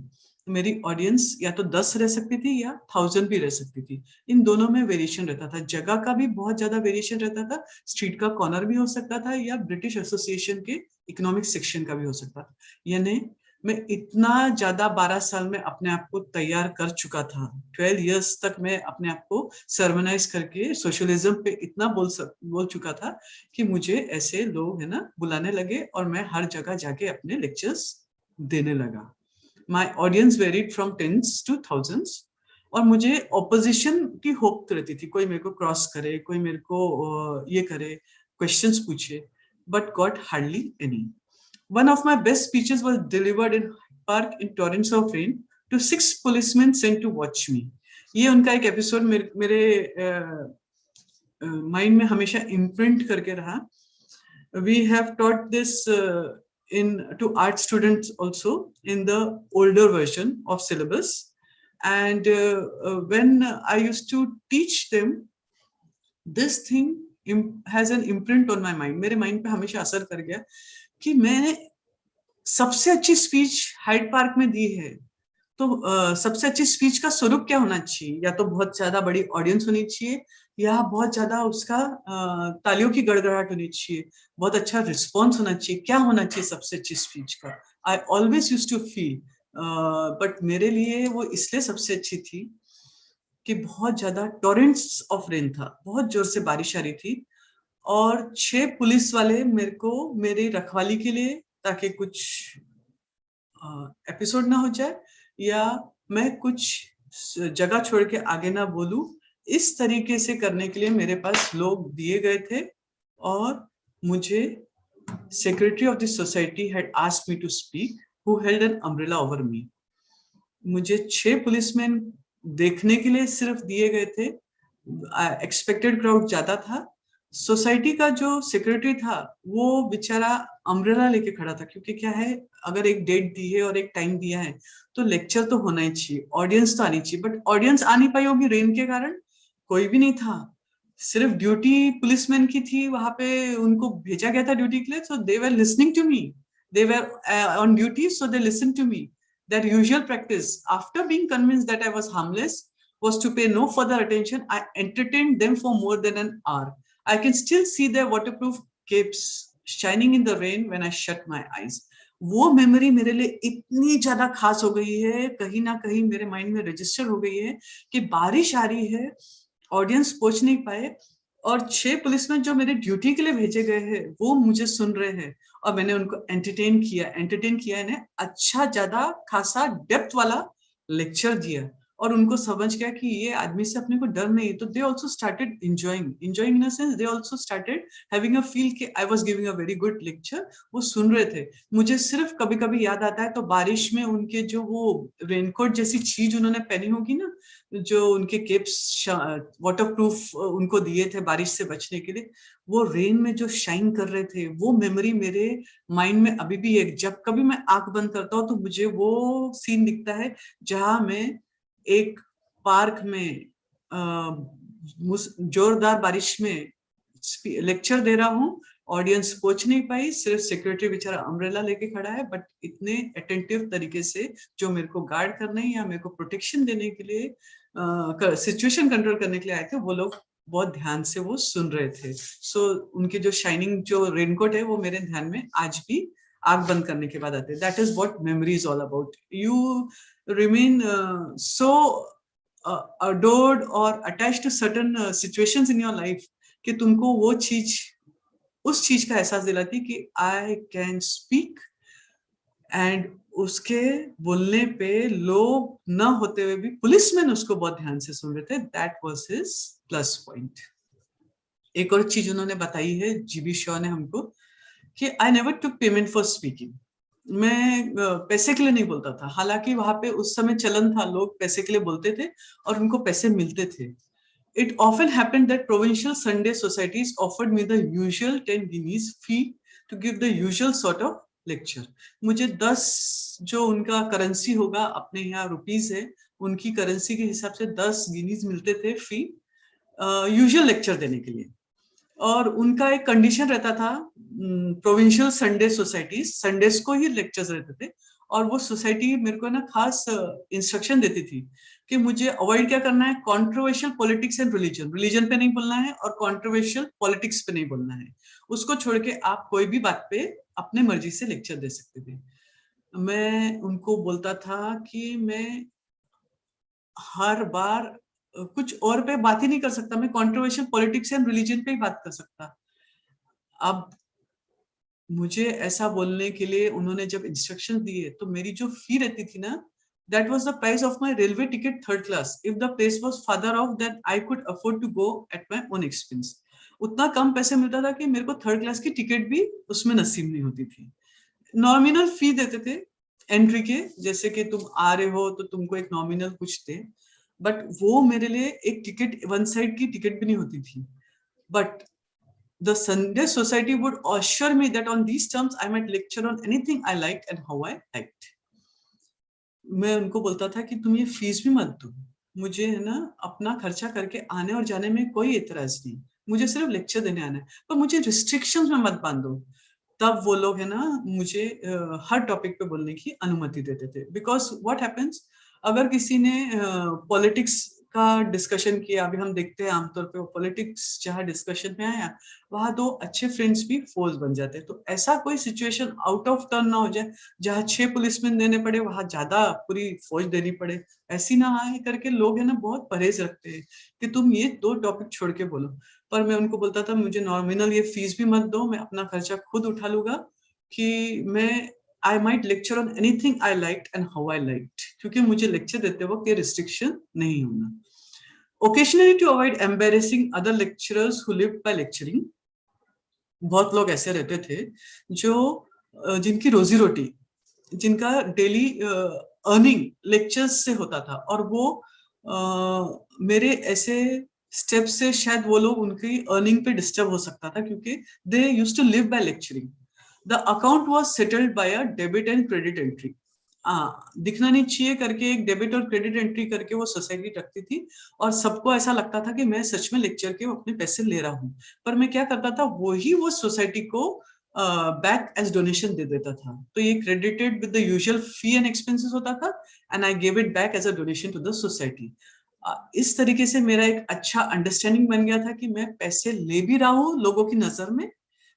मेरी ऑडियंस या तो 10 रह सकती थी या 1000 भी रह सकती थी. इन दोनों में वेरिएशन रहता था. जगह का भी बहुत ज्यादा वेरिएशन रहता था. स्ट्रीट का कॉर्नर भी हो सकता था या ब्रिटिश एसोसिएशन के इकोनॉमिक सेक्शन का भी हो सकता था. यानी मैं इतना ज्यादा 12 साल में अपने आप को तैयार कर चुका था. 12 इयर्स तक मैं अपने आप को सर्मनाइज करके सोशलिज्म पे इतना बोल चुका था कि मुझे ऐसे लोग है ना बुलाने लगे और मैं हर जगह जाके अपने लेक्चर्स देने लगा. My audience varied from tense two thousands और मुझे ऑपोजिशन की होप रहती थी. कोई मेरे को क्रॉस करे, कोई मेरे को ये करे, क्वेश्चंस पूछे, but got hardly any. One of my best speeches was delivered in Park in torrents of rain to 6 policemen sent to watch me. ये उनका एक एपिसोड मेरे माइंड में हमेशा इम्प्रिंट करके रहा. We have taught this to art students also in the older version of syllabus, and when I used to teach them, this thing has an imprint on my mind. मेरे माइंड पे हमेशा असर कर गया कि मैंने सबसे अच्छी स्पीच हाइड पार्क में दी है. तो सबसे अच्छी स्पीच का स्वरूप क्या होना चाहिए? या तो बहुत ज्यादा बड़ी ऑडियंस होनी चाहिए या बहुत ज्यादा उसका तालियों की गड़गड़ाहट होनी चाहिए, बहुत अच्छा रिस्पॉन्स होना चाहिए. क्या होना चाहिए सबसे अच्छी स्पीच का? I always used to feel, but मेरे लिए वो इसलिए सबसे अच्छी थी कि बहुत ज्यादा टॉरेंट्स ऑफ रेन था, बहुत जोर से बारिश आ रही थी और 6 पुलिस वाले मेरे को मेरी रखवाली के लिए, ताकि कुछ एपिसोड ना हो जाए या मैं कुछ जगह छोड़ के आगे ना बोलूं, इस तरीके से करने के लिए मेरे पास लोग दिए गए थे. और मुझे secretary of the society had asked me to speak, who held an umbrella over me. मुझे 6 पुलिसमैन देखने के लिए सिर्फ दिए गए थे. एक्सपेक्टेड क्राउड ज्यादा था. सोसाइटी का जो सेक्रेटरी था वो बेचारा अम्ब्रेला लेके खड़ा था, क्योंकि क्या है, अगर एक डेट दी है और एक टाइम दिया है तो लेक्चर तो होना ही चाहिए, ऑडियंस तो आनी चाहिए. बट ऑडियंस आ नहीं पाई होगी रेन के कारण, कोई भी नहीं था. सिर्फ ड्यूटी पुलिसमैन की थी वहां पे, उनको भेजा गया था ड्यूटी के लिए. So they were listening to me, they were on duty, so they listen to me. That usual practice, after being convinced that I was harmless, was to pay no further attention. I entertained them for more than an hour. I can still see their waterproof capes shining in the rain when I shut my eyes. वो मेमोरी मेरे लिए इतनी ज्यादा खास हो गई है, कहीं ना कहीं मेरे माइंड में रजिस्टर हो गई है कि बारिश आ रही है, ऑडियंस पहुंच नहीं पाए और 6 पुलिसमैन जो मेरे ड्यूटी के लिए भेजे गए हैं वो मुझे सुन रहे हैं और मैंने उनको एंटरटेन किया. इन्हें अच्छा ज्यादा खासा डेप्थ वाला लेक्चर दिया. और उनको समझ गया कि ये आदमी से अपने को डर नहीं है, तो they also started enjoying in a sense, they also started having a feel कि I was giving a very good lecture. वो सुन रहे थे। मुझे सिर्फ कभी कभी याद आता है तो बारिश में उनके जो वो रेनकोट जैसी चीज उन्होंने पहनी होगी ना, जो उनके केप्स वाटरप्रूफ उनको दिए थे बारिश से बचने के लिए, वो रेन में जो शाइन कर रहे थे, वो मेमोरी मेरे माइंड में अभी भी है। जब कभी मैं आंख बंद करता हूँ तो मुझे वो सीन दिखता है जहां मैं एक पार्क में जोरदार बारिश में लेक्चर दे रहा हूँ। ऑडियंस पहुंच नहीं पाई, सिर्फ सेक्रेटरी बेचारा अम्ब्रेला लेके खड़ा है, बट इतने अटेंटिव तरीके से जो मेरे को गार्ड करने या मेरे को प्रोटेक्शन देने के लिए, सिचुएशन कंट्रोल करने के लिए आए थे, वो लोग बहुत ध्यान से वो सुन रहे थे। सो उनके जो शाइनिंग जो रेनकोट है वो मेरे ध्यान में आज भी आग बंद करने के बाद आते हैं। That is what memory is all about. You remain so adored or attached to certain situations in your life कि तुमको वो चीज, उस चीज का एहसास दिलाती कि आई कैन स्पीक, एंड उसके बोलने पे लोग न होते हुए भी पुलिसमैन उसको बहुत ध्यान से सुन रहे थे। That was his plus point. एक और चीज उन्होंने बताई है जीबी शॉ ने हमको कि I never took payment for speaking. मैं पैसे के लिए नहीं बोलता था, हालांकि वहां पे उस समय चलन था, लोग पैसे के लिए बोलते थे और उनको पैसे मिलते थे। It often happened that provincial Sunday societies offered me the usual 10 guineas fee to give the usual sort of lecture. मुझे 10 जो उनका करेंसी होगा, अपने यहाँ रुपीस है, उनकी करेंसी के हिसाब से 10 गिनीज मिलते थे फी यूजुअल लेक्चर देने के लिए। और उनका एक कंडीशन रहता था, प्रोविंशियल संडे सोसाइटीज संडेज को ही लेक्चर्स रहते थे, और वो सोसाइटी मेरे को ना खास इंस्ट्रक्शन देती थी कि मुझे अवॉइड क्या करना है, controversial politics and religion, religion पे नहीं बोलना है और कंट्रोवर्शियल पॉलिटिक्स पे नहीं बोलना है। उसको छोड़ के आप कोई भी बात पे अपने मर्जी से लेक्चर दे सकते थे। मैं उनको बोलता था कि मैं हर बार कुछ और पे बात ही नहीं कर सकता, मैं कंट्रोवर्शियल पॉलिटिक्स एंड रिलीजन पे ही बात कर सकता। अब मुझे ऐसा बोलने के लिए उन्होंने जब इंस्ट्रक्शन दिए तो मेरी जो फी रहती थी ना, that was the price of my railway ticket third class. If the place was farther off, then I could afford to go at my own expense. उतना कम पैसे मिलता था कि मेरे को थर्ड क्लास की टिकट भी उसमें नसीब नहीं होती थी। नॉमिनल फी देते थे एंट्री के, जैसे कि तुम आ रहे हो तो तुमको एक नॉमिनल कुछ दे, बट वो मेरे लिए एक टिकट, वन साइड की टिकट भी नहीं होती थी। But the Sunday Society would assure me that on these terms I might lecture on anything I liked and how I liked. मैं उनको बोलता था कि तुम ये फीस भी मत दो, मुझे है ना अपना खर्चा करके आने और जाने में कोई एतराज नहीं, मुझे सिर्फ लेक्चर देने आना है, पर मुझे रिस्ट्रिक्शंस में मत बांधो। तब वो लोग है ना मुझे हर टॉपिक पे बोलने की अनुमति देते थे। बिकॉज व्हाट हैपेंस, अगर किसी ने पॉलिटिक्स का डिस्कशन किया, अभी हम देखते हैं आमतौर पे पॉलिटिक्स जहाँ डिस्कशन में आया, वहां दो अच्छे फ्रेंड्स भी फोर्स बन जाते हैं। तो ऐसा कोई सिचुएशन आउट ऑफ टर्न ना हो जाए जहाँ 6 पुलिसमैन देने पड़े, वहां ज्यादा पूरी फौज देनी पड़े, ऐसी ना आए करके लोग है ना बहुत परहेज रखते हैं कि तुम ये 2 टॉपिक छोड़ के बोलो। पर मैं उनको बोलता था मुझे नॉमिनल ये फीस भी मत दो, मैं अपना खर्चा खुद उठा लूंगा, कि मैं I might lecture on anything I liked and how I liked, क्योंकि मुझे लेक्चर देते वक्त ये रिस्ट्रिक्शन नहीं होना। Occasionally to avoid embarrassing other lecturers who lived by lecturing, बहुत लोग ऐसे रहते थे जो जिनकी रोजी रोटी, जिनका डेली अर्निंग लेक्चर्स से होता था, और वो मेरे ऐसे स्टेप से शायद वो लोग उनकी अर्निंग पे डिस्टर्ब हो सकता था, क्योंकि they used to live by lecturing. The account was settled by a debit and credit entry. दिखना नहीं चाहिए करके एक डेबिट और क्रेडिट एंट्री करके वो सोसाइटी रखती थी, और सबको ऐसा लगता था कि मैं सच में लेक्चर के अपने पैसे ले रहा हूँ। पर मैं क्या करता था, वही वो सोसाइटी को बैक एज डोनेशन दे देता था। तो ये credited with the usual fee and expenses होता था, and I give it back as a donation to the society. इस तरीके से मेरा एक अच्छा अंडरस्टैंडिंग बन गया था कि मैं पैसे ले भी रहा हूँ लोगों की नजर में,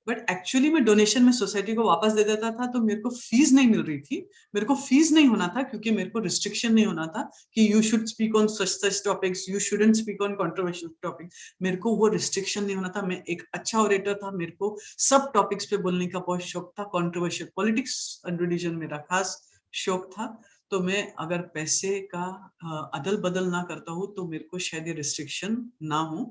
बट एक्चुअली मैं डोनेशन में सोसाइटी को वापस दे देता था, तो मेरे को फीस नहीं मिल रही थी। मेरे को फीस नहीं होना था क्योंकि मेरे को रिस्ट्रिक्शन नहीं होना था कि you should speak on such topics, you shouldn't speak on controversial topic. मेरे को वो रिस्ट्रिक्शन नहीं होना था। मैं एक अच्छा ऑरेटर था, मेरे को सब टॉपिक्स पे बोलने का बहुत शौक था। कंट्रोवर्शियल पॉलिटिक्स एंड रिलीजन मेरा खास शौक था। तो मैं अगर पैसे का अदल बदल ना करता हूँ तो मेरे को शायद ये रिस्ट्रिक्शन ना हो,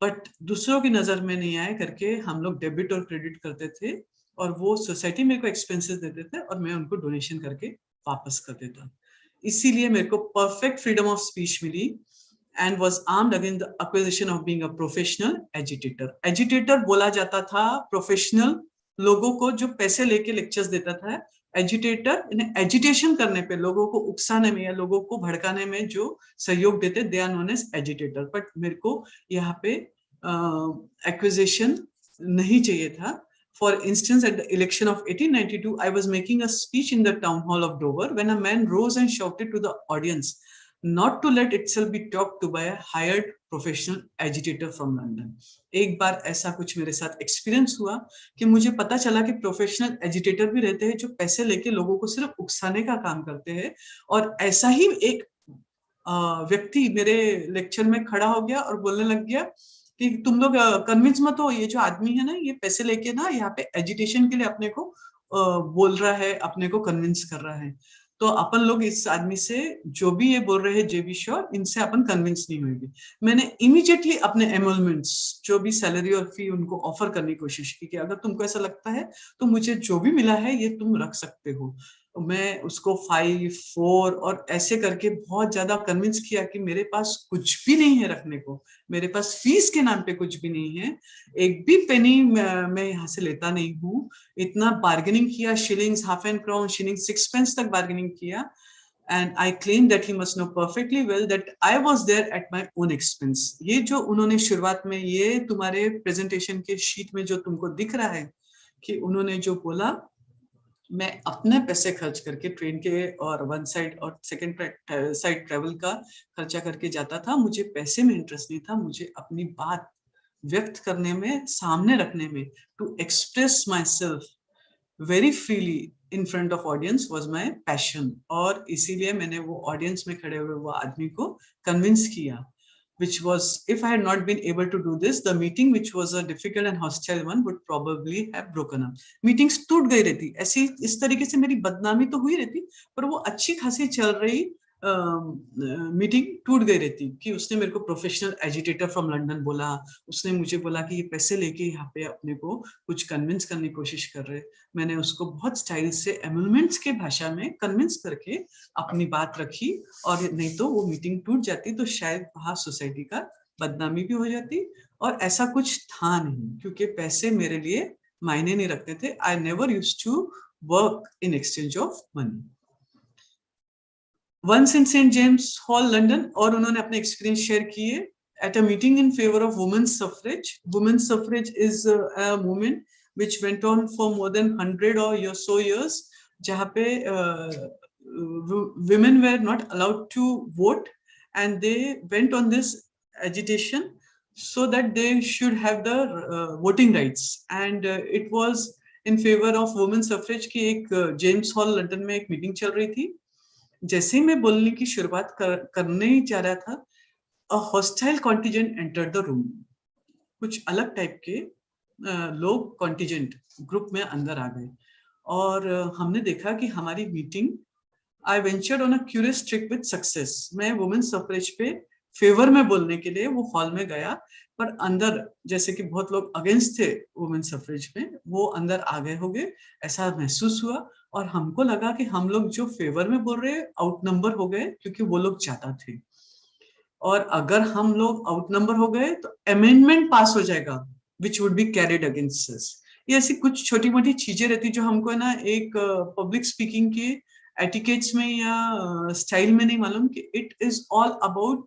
बट दूसरों की नजर में नहीं आए करके हम लोग डेबिट और क्रेडिट करते थे, और वो सोसाइटी मेरे को एक्सपेंसेस देते थे और मैं उनको डोनेशन करके वापस कर देता। इसीलिए मेरे को परफेक्ट फ्रीडम ऑफ स्पीच मिली and was armed against the accusation of being a professional agitator. Agitator बोला जाता था प्रोफेशनल लोगों को जो पैसे लेके लेक्चर्स देता था। एजिटेटर इन्हें एजिटेशन करने पे, लोगों को उकसाने में या लोगों को भड़काने में जो सहयोग देते, they are known as agitator. But मेरे को यहाँ पे एक्विजिशन नहीं चाहिए था। For instance, at the election of 1892, I was making a speech in the town hall of Dover when a man rose and shouted to the audience not to let itself be talked to by a hired professional agitator from London. एक बार ऐसा कुछ मेरे साथ एक्सपीरियंस हुआ कि मुझे पता चला कि प्रोफेशनल एजिटेटर भी रहते हैं जो पैसे लेके लोगों को सिर्फ उकसाने का काम करते हैं। और ऐसा ही एक व्यक्ति मेरे लेक्चर में खड़ा हो गया और बोलने लग गया कि तुम लोग कन्विंस मत हो, ये जो आदमी है ना, ये पैसे लेके ना यहाँ पे एजिटेशन के लिए अपने को बोल रहा है, अपने को कन्विंस कर रहा है। तो अपन लोग इस आदमी से जो भी ये बोल रहे हैं जेबी श्योर, इनसे अपन कन्विंस नहीं होंगे। मैंने इमीडिएटली अपने एमोलमेंट्स, जो भी सैलरी और फी, उनको ऑफर करने की कोशिश की कि अगर तुमको ऐसा लगता है तो मुझे जो भी मिला है ये तुम रख सकते हो। मैं उसको 5, 4 और ऐसे करके बहुत ज्यादा कन्विंस किया कि मेरे पास कुछ भी नहीं है रखने को, मेरे पास फीस के नाम पे कुछ भी नहीं है, एक भी पेनी मैं यहाँ से लेता नहीं हूँ। इतना बार्गेनिंग किया, shillings, half and crown, shilling 6 pence तक बार्गेनिंग किया। And I claim that he must know perfectly well that I was there at my own expense. ये जो उन्होंने शुरुआत में, ये तुम्हारे प्रेजेंटेशन के शीट में जो तुमको दिख रहा है कि उन्होंने जो बोला, मैं अपने पैसे खर्च करके ट्रेन के और वन साइड और सेकंड साइड ट्रेवल का खर्चा करके जाता था। मुझे पैसे में इंटरेस्ट नहीं था, मुझे अपनी बात व्यक्त करने में, सामने रखने में, to express myself very freely in front of audience was my passion. और इसीलिए मैंने वो ऑडियंस में खड़े हुए वो आदमी को कन्विंस किया, which was, if I had not been able to do this, the meeting, which was a difficult and hostile one, would probably have broken up. Meetings टूट गई रहती, ऐसी इस तरीके से मेरी बदनामी तो हुई रहती, पर वो अच्छी खासी चल रही मीटिंग टूट गई रहती कि उसने मेरे को प्रोफेशनल एजिटेटर फ्रॉम लंदन बोला, उसने मुझे बोला कि ये पैसे लेके यहाँ पे अपने को कुछ कन्विंस करने की कोशिश कर रहे। मैंने उसको बहुत स्टाइल से एम्यूलमेंट्स के भाषा में कन्विंस करके अपनी बात रखी, और नहीं तो वो मीटिंग टूट जाती तो शायद वहाँ सोसाइटी का बदनामी भी हो जाती। और ऐसा कुछ था नहीं, क्योंकि पैसे मेरे लिए मायने नहीं रखते थे। I never used to work in exchange of money. Once in Saint James Hall London, और उन्होंने अपने एक्सपीरियंस शेयर किए at a meeting in favor of women's suffrage. Women's suffrage is a movement which went on for more than 100 or so years, जहाँ पे women were not allowed to vote, and they went on this agitation so that they should have the voting rights. And it was in favor of women's suffrage की एक जेम्स हॉल लंदन में एक मीटिंग चल रही थी। जैसे ही मैं बोलने की शुरुआत करने ही जा रहा था, a hostile contingent entered the room. कुछ अलग टाइप के लोग कॉन्टिजेंट ग्रुप में अंदर आ गए, और हमने देखा कि हमारी meeting, I ventured on a curious trick with success. मैं वुमेन सफरेज पे फेवर में बोलने के लिए वो हॉल में गया, पर अंदर जैसे कि बहुत लोग अगेंस्ट थे वुमेन सफरेज में, वो अंदर आ गए होंगे ऐसा महसूस हुआ। और हमको लगा कि हम लोग जो फेवर में बोल रहे आउट नंबर हो गए, क्योंकि वो लोग ज्यादा थे, और अगर हम लोग आउट नंबर हो गए तो अमेंडमेंट पास हो जाएगा which would be carried against us. ये ऐसी कुछ छोटी मोटी चीजें रहती जो हमको है ना एक पब्लिक स्पीकिंग के एटिकेट्स में या स्टाइल में नहीं मालूम कि it is all about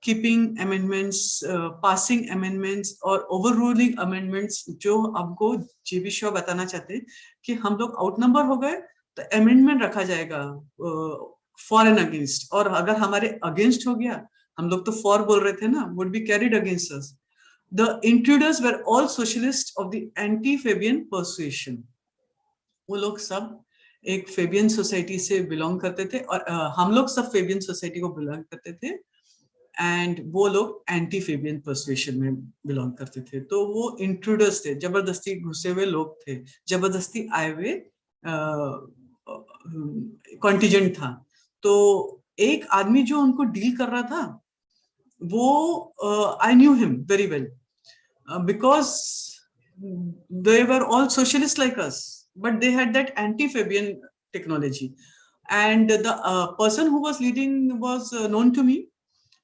keeping amendments, passing amendments और ओवर रूलिंग अमेंडमेंट्स। जो हमको जेबी शॉ बताना चाहते हैं कि हम लोग आउट नंबर हो गए तो अमेंडमेंट रखा जाएगा फॉर एंड अगेंस्ट, और अगर हमारे अगेंस्ट हो गया, हम लोग तो फॉर बोल रहे थे ना, would be carried against us. The intruders were all socialists of the anti-Fabian persuasion. वो लोग सब एक फेबियन सोसाइटी से बिलोंग करते थे, और हम लोग सब फेबियन सोसाइटी को बिलोंग करते थे, एंड वो लोग एंटी फेबियन पर्सुएशन में बिलोंग करते थे। तो वो इंट्रूडर्स थे, जबरदस्ती घुसे हुए लोग थे, जबरदस्ती आए हुए कॉन्टिजेंट था। तो एक आदमी जो उनको डील कर रहा था वो I knew him very well because they were all socialists like us, but they had that anti-Fabian technology. And the person who was leading was known to me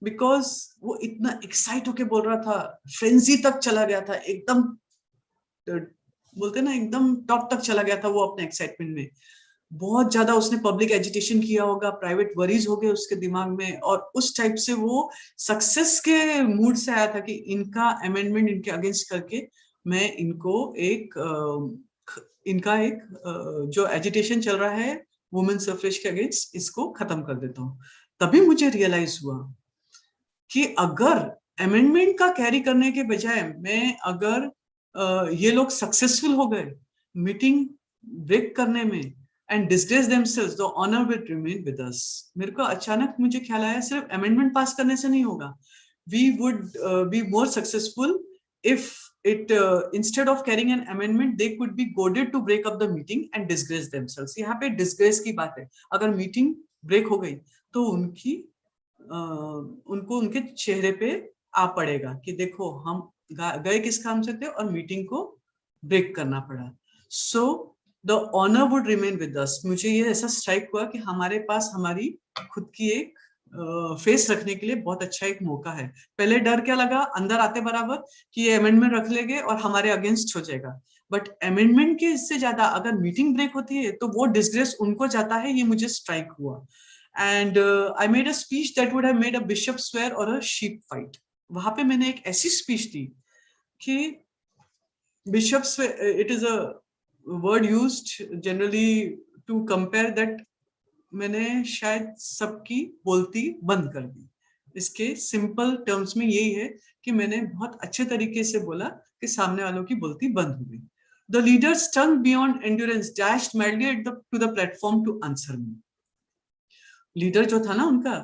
because वो इतना एक्साइट होके बोल रहा था, फ्रेंजी तक चला गया था, एकदम बोलते ना एकदम टॉप तक चला गया था वो अपने एक्साइटमेंट में। बहुत ज्यादा उसने पब्लिक एजिटेशन किया होगा, प्राइवेट वरीज हो गए उसके दिमाग में, और उस टाइप से वो सक्सेस के मूड से आया था कि इनका अमेंडमेंट इनके अगेंस्ट करके मैं इनको इनका एक जो एजिटेशन चल रहा है वुमेन सफरेज के अगेंस्ट, इसको खत्म कर देता हूँ। तभी मुझे रियलाइज हुआ कि अगर अमेंडमेंट का कैरी करने के बजाय मैं अगर ये लोग सक्सेसफुल हो गए मीटिंग ब्रेक करने में and disgrace themselves, the honor will remain with us. मेरे को अचानक मुझे ख्याल आया सिर्फ अमेंडमेंट पास करने से नहीं होगा. We would be more successful if it instead of carrying an amendment they could be goaded to break up the meeting and disgrace themselves. यहाँ पे disgrace की बात है. अगर मीटिंग ब्रेक हो गई तो उनको उनके चेहरे पे आ पड़ेगा कि देखो हम गए किस काम से थे और मीटिंग को ब्रेक करना पड़ा. So the honor would remain with us. मुझे ये ऐसा स्ट्राइक हुआ कि हमारे पास हमारी खुद की एक फेस रखने के लिए बहुत अच्छा एक मौका है. पहले डर क्या लगा अंदर आते बराबर कि ये अमेंडमेंट रख लेंगे और हमारे अगेंस्ट हो जाएगा, बट अमेंडमेंट के इससे ज्यादा अगर मीटिंग ब्रेक होती है तो वो डिसग्रेस उनको जाता है. ये मुझे स्ट्राइक हुआ. And I made a speech that would have made a bishop swear और अ शीप फाइट. वहां पे मैंने एक ऐसी स्पीच दी कि bishop swear, it is a word used generally to compare that मैंने शायद सबकी बोलती बंद कर दी. इसके सिंपल टर्म्स में यही है कि मैंने बहुत अच्छे तरीके से बोला कि सामने वालों की बोलती बंद हो गई. The leader stung beyond endurance dashed madly to the platform to answer me. Leader जो था ना उनका,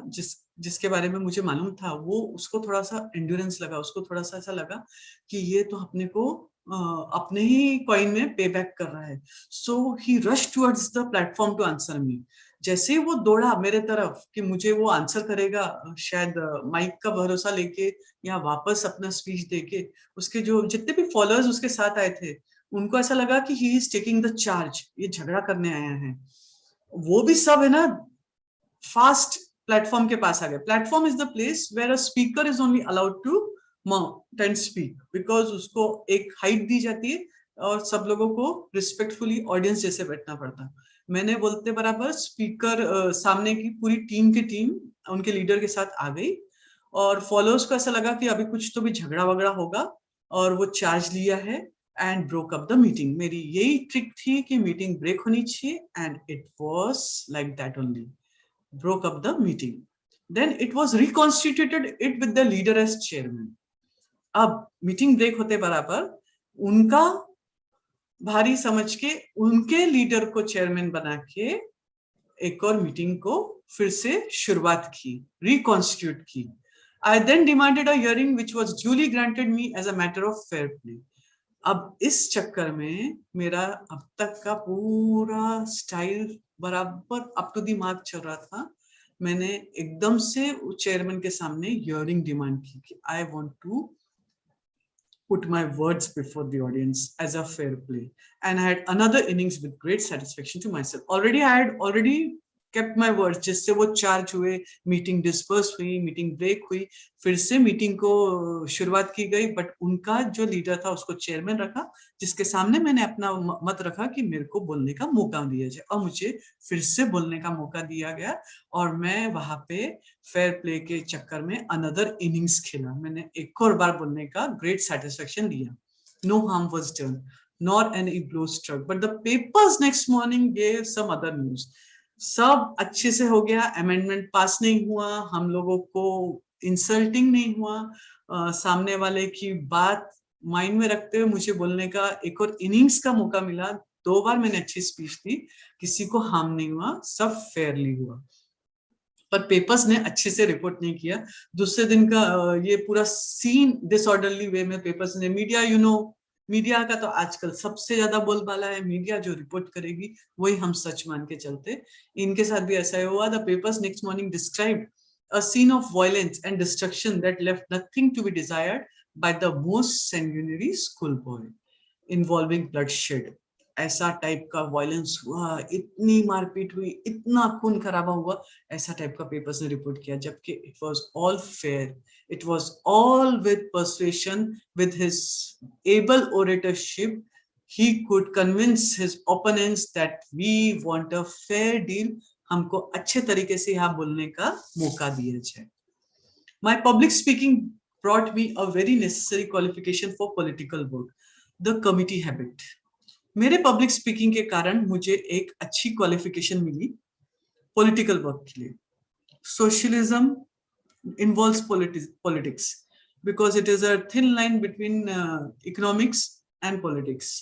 जिसके बारे में मुझे मालूम था, वो उसको थोड़ा सा एंड्योरेंस लगा, उसको थोड़ा सा ऐसा लगा कि ये तो अपने को अपने ही कॉइन में पे बैक कर रहा है. So he rush towards the platform to answer me. जैसे ही वो दौड़ा मेरे तरफ कि मुझे वो आंसर करेगा, शायद माइक का भरोसा लेके या वापस अपना स्पीच देके, उसके जो जितने भी फॉलोअर्स उसके साथ आए थे उनको ऐसा लगा कि he is taking the charge, ये झगड़ा करने आया है. वो भी सब है ना फास्ट प्लेटफॉर्म के पास आ गए. Platform is the place where a speaker is only allowed to mount and speak, because उसको एक हाइट दी जाती है और सब लोगों को रिस्पेक्टफुली ऑडियंस जैसे बैठना पड़ता. मैंने बोलते बराबर स्पीकर सामने की पूरी टीम की टीम उनके लीडर के साथ आ गई और फॉलोअर्स को ऐसा लगा कि अभी कुछ तो भी झगड़ा वगड़ा होगा और वो चार्ज लिया है and broke up the meeting. मेरी यही ट्रिक थी कि मीटिंग ब्रेक होनी चाहिए and it was like that only. Broke up the meeting. Then it was reconstituted it with the leader as chairman. अब मीटिंग ब्रेक होते बराबर उनका भारी समझ के उनके लीडर को चेयरमैन बना के एक और मीटिंग को फिर से शुरुआत की, रिकॉन्स्टिट्यूट की. I then demanded a hearing which was duly granted me as a matter of fair play. अब इस चक्कर में मेरा अब तक का पूरा स्टाइल बराबर अप टू द मार्क चल रहा था. मैंने एकदम से चेयरमैन के सामने हियरिंग डिमांड की कि I want to put my words before the audience as a fair play, and I had another innings with great satisfaction to myself. I had kept my words. जिससे वो चार्ज हुए, मीटिंग डिस्पर्स हुई, मीटिंग ब्रेक हुई, फिर से मीटिंग को शुरुआत की गई. बट उनका जो लीडर था उसको चेयरमैन रखा, जिसके सामने मैंने अपना मत रखा कि मेरे को बोलने का मौका दिया जाए, और मुझे फिर से बोलने का मौका दिया गया. और मैं वहां पे फेयर प्ले के चक्कर में अनदर इनिंग्स खेला. मैंने एक और बार बोलने का ग्रेट सेटिस्फेक्शन लिया. No harm was done nor any blow struck, but the papers next morning gave some other news. सब अच्छे से हो गया, अमेंडमेंट पास नहीं हुआ, हम लोगों को इंसल्टिंग नहीं हुआ, सामने वाले की बात माइंड में रखते हुए मुझे बोलने का एक और इनिंग्स का मौका मिला. 2 बार मैंने अच्छी स्पीच दी, किसी को हार्म नहीं हुआ, सब फेयरली हुआ. पर पेपर्स ने अच्छे से रिपोर्ट नहीं किया. दूसरे दिन का ये पूरा सीन डिसऑर्डरली वे में पेपर्स ने, मीडिया का तो आजकल सबसे ज्यादा बोलबाला है, मीडिया जो रिपोर्ट करेगी वही हम सच मान के चलते। इनके साथ भी ऐसा ही हुआ। The papers next morning describe a scene of violence and destruction that left nothing to be desired by the most sanguinary schoolboy, involving bloodshed. ऐसा टाइप का वायलेंस हुआ, इतनी मारपीट हुई, इतना खून खराबा हुआ, ऐसा टाइप का पेपर्स ने रिपोर्ट किया, जबकि it was all fair, it was all with persuasion, with his able oratorship he could convince his opponents that we want a fair deal, हमको अच्छे तरीके से यहाँ बोलने का मौका दिया जाए। My public speaking brought me a very necessary qualification for political work, the committee habit. मेरे पब्लिक स्पीकिंग के कारण मुझे एक अच्छी क्वालिफिकेशन मिली पॉलिटिकल वर्क के लिए। Socialism involves politics because it is a thin line between economics and politics.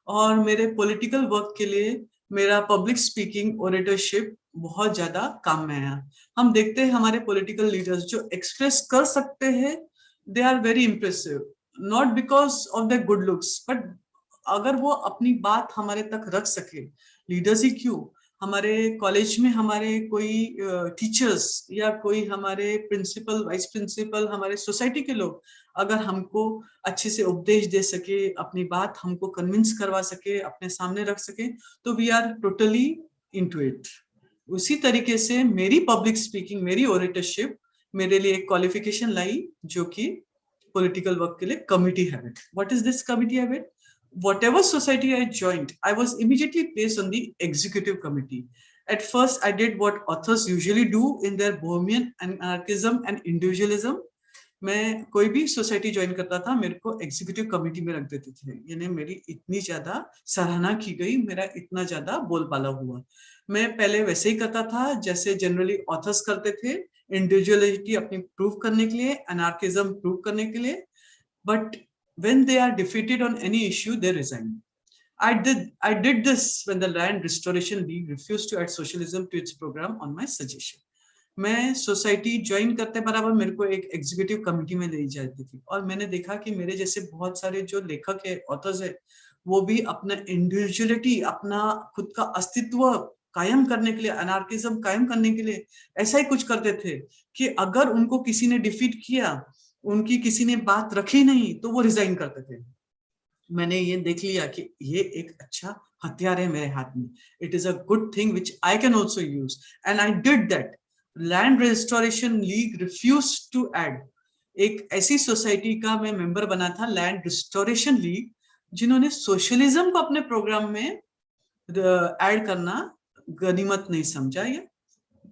और मेरे पॉलिटिकल वर्क के लिए मेरा पब्लिक स्पीकिंग ओरेटरशिप बहुत ज्यादा काम में आया। हम देखते हैं हमारे पॉलिटिकल लीडर्स जो एक्सप्रेस कर सकते हैं, they are very impressive, not because of the good looks, but अगर वो अपनी बात हमारे तक रख सके, लीडर्स ही क्यों, हमारे कॉलेज में हमारे कोई टीचर्स या कोई हमारे प्रिंसिपल, वाइस प्रिंसिपल, हमारे सोसाइटी के लोग अगर हमको अच्छे से उपदेश दे सके, अपनी बात हमको कन्विंस करवा सके, अपने सामने रख सके, तो we are totally into it. उसी तरीके से मेरी पब्लिक स्पीकिंग, मेरी ओरेटरशिप मेरे लिए एक क्वालिफिकेशन लाई, जो कि पॉलिटिकल वर्क के लिए committee habit. What is this committee habit? Whatever society I joined, I was immediately placed on the executive committee. At first, I did what authors usually do in their bohemian anarchism and individualism. मैं कोई भी सोसाइटी ज्वाइन करता था, मेरे को एग्जीक्यूटिव कमिटी में रख देते थे, यानी मेरी इतनी ज्यादा सराहना की गई, मेरा इतना ज्यादा बोलबाला हुआ। मैं पहले वैसे ही करता था जैसे जनरली ऑथर्स करते थे, इंडिविजुअलिटी अपनी प्रूव करने के लिए, अनार्किज्म प्रूव करने के लिए, but when they are defeated on any issue, they resign. I did this when the Land Restoration League refused to add socialism to its program on my suggestion. मैं सोसाइटी ज्वाइन करते बराबर मेरे को एक एग्जीक्यूटिव कमिटी में ले जाती थी, और मैंने देखा कि मेरे जैसे बहुत सारे जो लेखक है, ऑथर्स है, वो भी अपना इंडिविजुअलिटी, अपना खुद का अस्तित्व कायम करने के लिए, अनार्किज्म कायम करने के लिए ऐसा ही कुछ करते थे कि अगर उनको किसी ने डिफीट किया, उनकी किसी ने बात रखी नहीं, तो वो रिजाइन करते थे। मैंने ये देख लिया कि ये एक अच्छा हथियार है मेरे हाथ में, it is a good thing which I can also use, and I did that. Land Restoration League refuse to aid, एक ऐसी सोसाइटी का मैं मेंबर बना था, लैंड रिस्टोरेशन लीग, जिन्होंने सोशलिज्म को अपने प्रोग्राम में ऐड करना गनीमत नहीं समझा या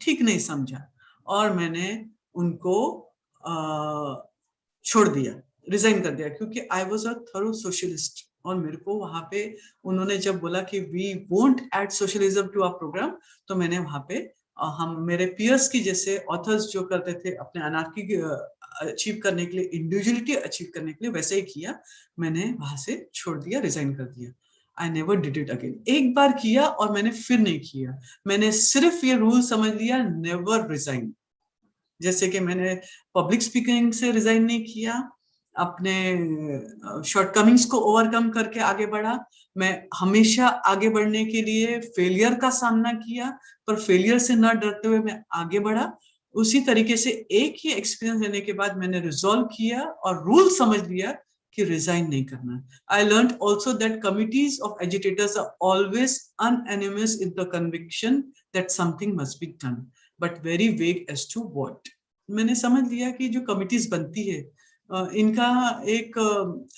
ठीक नहीं समझा, और मैंने उनको छोड़ दिया, रिजाइन कर दिया, क्योंकि I was a thorough socialist. और मेरे को वहां पे उन्होंने जब बोला कि we won't add socialism to our programme, तो मैंने वहां पे हम मेरे पियर्स की जैसे ऑथर्स जो करते थे अपने अनार्की अचीव करने के लिए, इंडिविजुअलिटी अचीव करने के लिए, वैसे ही किया। मैंने वहां से छोड़ दिया, रिजाइन कर दिया। I never did it again. एक बार किया और मैंने फिर नहीं किया। मैंने सिर्फ ये रूल समझ लिया, नेवर रिजाइन। जैसे कि मैंने पब्लिक स्पीकिंग से रिजाइन नहीं किया, अपने शॉर्टकमिंग्स को ओवरकम करके आगे बढ़ा। मैं हमेशा आगे बढ़ने के लिए फेलियर का सामना किया, पर फेलियर से न डरते हुए मैं आगे बढ़ा। उसी तरीके से एक ही एक्सपीरियंस लेने के बाद मैंने रिजॉल्व किया और रूल समझ लिया कि रिजाइन नहीं करना। I learn also that committees of agitators are always unanimous in the conviction that something must be done, but very vague as to what. मैंने समझ लिया कि जो कमिटीज बनती है, इनका एक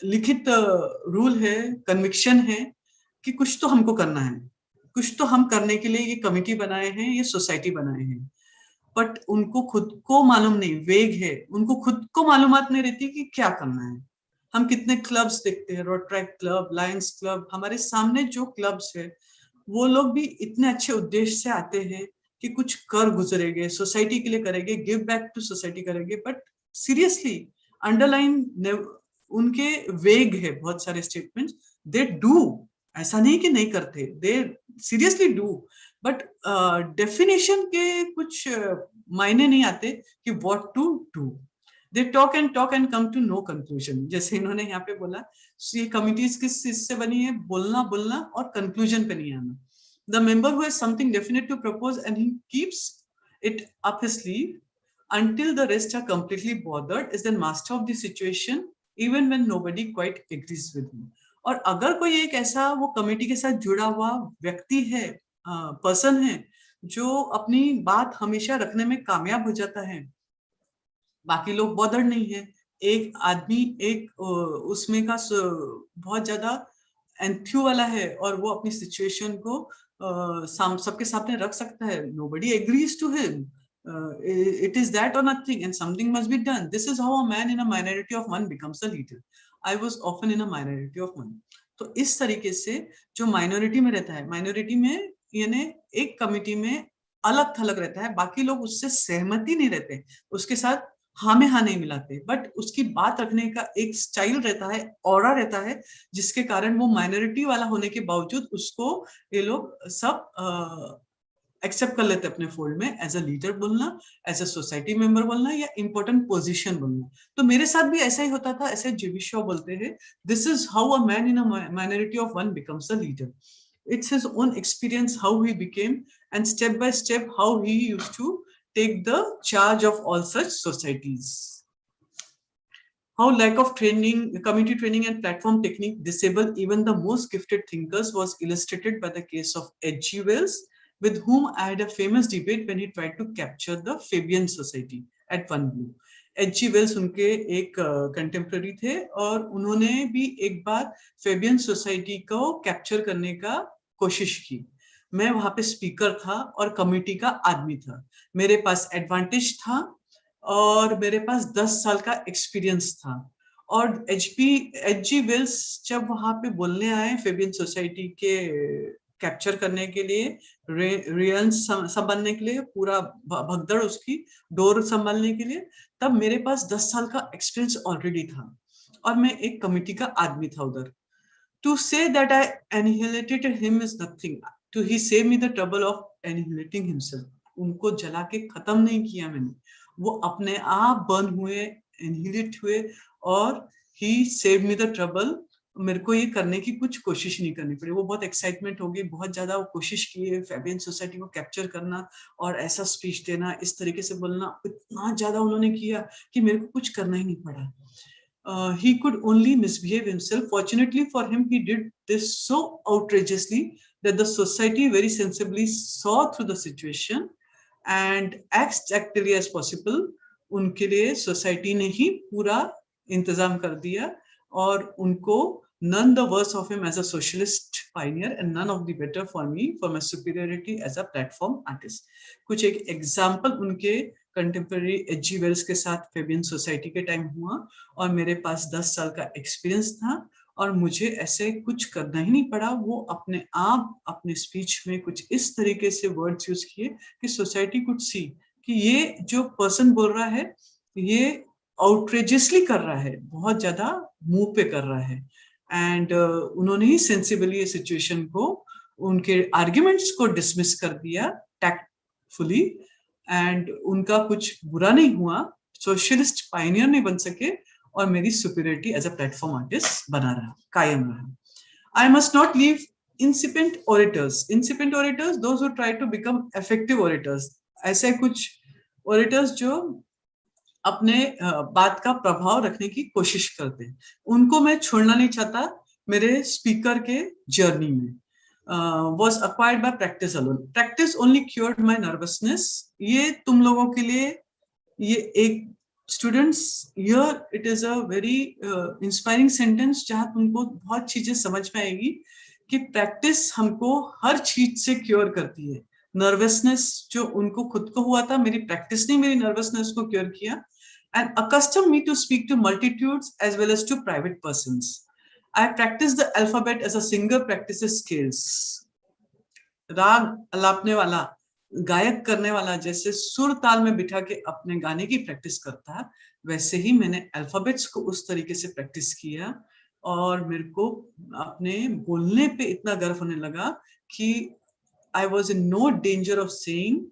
लिखित रूल है, कन्विक्शन है कि कुछ तो हमको करना है, कुछ तो हम करने के लिए ये कमिटी बनाए हैं, ये सोसाइटी बनाए हैं, बट उनको खुद को मालूम नहीं, वेग है, उनको खुद को मालूमात नहीं रहती कि क्या करना है। हम कितने क्लब्स देखते हैं, रोटरैक्ट क्लब, लायंस क्लब, हमारे सामने जो क्लब्स है, वो लोग भी इतने अच्छे उद्देश्य से आते हैं कि कुछ कर गुजरेंगे, सोसाइटी के लिए करेंगे, गिव बैक टू सोसाइटी करेंगे, बट सीरियसली अंडरलाइन उनके वेग है बहुत सारे स्टेटमेंट्स। दे डू, ऐसा नहीं कि नहीं करते, they seriously do, but definition के कुछ मायने नहीं आते कि what to do. They talk and come to no conclusion. जैसे इन्होंने यहाँ पे बोला, ये कमिटीज किस चीज से बनी है? बोलना और कंक्लूजन पे नहीं आना. The member who has something definite to propose and he keeps it up his sleeve until the rest are completely bothered is the master of the situation, even when nobody quite agrees with him. और अगर कोई एक ऐसा वो कमेटी के साथ जुड़ा हुआ व्यक्ति है, पर्सन है, जो अपनी बात हमेशा रखने में कामयाब हो जाता है, बाकी लोग बॉदर्ड नहीं है, एक आदमी एक उसमें का बहुत ज्यादा एंथ्यू वाला है और वो अपनी सिचुएशन को सबके सामने रख सकता है, nobody agrees to him, it is that or nothing and something must be done. This is how a man in a minority of one becomes a leader. I was often in a minority of one. तो इस तरीके से जो माइनॉरिटी में रहता है, माइनॉरिटी में यानी एक कमिटी में अलग थलग रहता है, बाकी लोग उससे सहमति नहीं रहते, उसके साथ हाँ में हाँ नहीं मिलाते, बट उसकी बात रखने का एक स्टाइल रहता है, ऑरा रहता है, जिसके कारण वो माइनॉरिटी वाला होने के बावजूद उसको ये लोग सब एक्सेप्ट कर लेते अपने फोल्ड में, एज अ लीडर बोलना, एज अ सोसाइटी मेंबर बोलना या इंपॉर्टेंट पोजीशन बोलना. तो मेरे साथ भी ऐसा ही होता था, ऐसे जेबी शॉ बोलते हैं, this is how a man in a minority of one becomes a leader. It's his own experience how he became and step by step how he used to take the charge of all such societies. How lack of training, community training and platform technique disable even the most gifted thinkers was illustrated by the case of H.G. Wells, with whom I had a famous debate when he tried to capture the Fabian Society at One Blue. H.G. Wells उनके एक कंटेम्प्रेरी थे और उन्होंने भी एक बार फेबियन सोसाइटी को कैप्चर करने का कोशिश की. मैं वहां पे स्पीकर था और कमिटी का आदमी था. मेरे पास एडवांटेज था और मेरे पास 10 साल का एक्सपीरियंस था. और H.G. वेल्स जब वहां पे बोलने आए फेबियन सोसाइटी के कैप्चर करने के लिए, रियल्स संभालने के लिए, पूरा भगदड़ उसकी डोर संभालने के लिए, तब मेरे पास 10 साल का एक्सपीरियंस ऑलरेडी था और मैं एक कमिटी का आदमी था उधर. To say that I annihilated him is nothing. He saved me the trouble of annihilating himself. उनको जला के खत्म नहीं किया मैंने, वो अपने आप बर्न हुए, एनहिलेट हुए और he saved me the trouble. मेरे को ये करने की कुछ कोशिश नहीं करनी पड़ी. वो बहुत एक्साइटमेंट हो गई, बहुत ज्यादा वो कोशिश की है फेबियन सोसाइटी को कैप्चर करना और ऐसा स्पीच देना, इस तरीके से बोलना, इतना ज्यादा उन्होंने किया कि मेरे को कुछ करना ही नहीं पड़ा. He could only misbehave himself. Fortunately for him, he did this so outrageously that the society very sensibly saw through the situation and as actively as possible उनके लिए सोसाइटी ने ही पूरा इंतजाम कर दिया और उनको none the worse of him as a socialist pioneer and none of the better for me for my superiority as a platform artist. कुछ एक एग्जाम्पल उनके कंटेम्प्रेरी H.G. वेल्स के साथ फेबियन सोसाइटी के टाइम हुआ और मेरे पास 10 साल का एक्सपीरियंस था और मुझे ऐसे कुछ करना ही नहीं पड़ा. वो अपने आप अपने स्पीच में कुछ इस तरीके से वर्ड्स यूज किए कि सोसाइटी कुड सी कि ये जो पर्सन बोल रहा है ये आउटरेजियसली कर रहा है, बहुत ज्यादा मुंह पे कर रहा है. एंड उन्होंने ही सेंसिबली ये सिचुएशन को, उनके आर्ग्यूमेंट्स को डिसमिस कर दिया टैक्टफुली एंड उनका कुछ बुरा नहीं हुआ. सोशलिस्ट पायनियर नहीं बन सके और मेरी superiority as a platform artist बना रहा, कायम रहा. I must not leave incipient orators. Incipient orators, those who try to become effective orators. ऐसे कुछ orators जो अपने बात का प्रभाव रखने की कोशिश करते हैं, उनको मैं छोड़ना नहीं चाहता मेरे स्पीकर के जर्नी में. Was acquired by practice alone. Practice only cured my nervousness. ये तुम लोगों के लिए ये एक students, here it is a very inspiring sentence जहाँ तुमको बहुत चीजें समझ में आएगी कि प्रैक्टिस हमको हर चीज से क्योर करती है. नर्वसनेस जो उनको खुद को हुआ था, मेरी प्रैक्टिस ने मेरी नर्वसनेस को क्योर किया. And accustomed me to speak to multitudes as well as to private persons. I practice the alphabet as a singer practices scales. राग अलापने वाला, गायक करने वाला जैसे सुर ताल में बिठा के अपने गाने की प्रैक्टिस करता है, वैसे ही मैंने अल्फाबेट्स को उस तरीके से प्रैक्टिस किया और मेरे को अपने बोलने पे इतना गर्व होने लगा कि I was in no danger of saying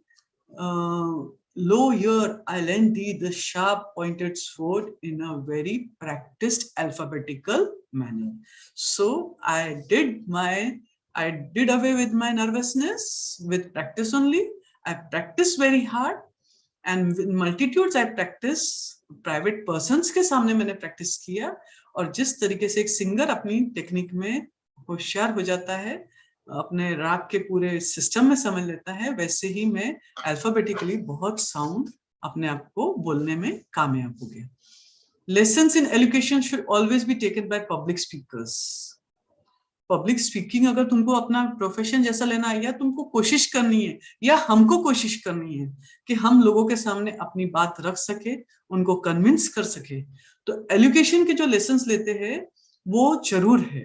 lo here, I lend thee the sharp pointed sword in a very practiced alphabetical manner. So I did away with my nervousness with practice only. I practiced very hard, and with multitudes I practice. Private persons के सामने मैंने प्रैक्टिस किया, और जिस तरीके से एक सिंगर अपनी टेक्निक में होशियार हो जाता है, अपने राग के पूरे सिस्टम में समझ लेता है, वैसे ही मैं अल्फाबेटिकली बहुत साउंड अपने आप को बोलने में कामयाब हो गया. Lessons in education should always be taken by public speakers. Public speaking अगर तुमको अपना प्रोफेशन जैसा लेना है, या तुमको कोशिश करनी है, या हमको कोशिश करनी है कि हम लोगों के सामने अपनी बात रख सके, उनको कन्विंस कर सके, तो एजुकेशन के जो लेसन्स लेते हैं वो जरूर है,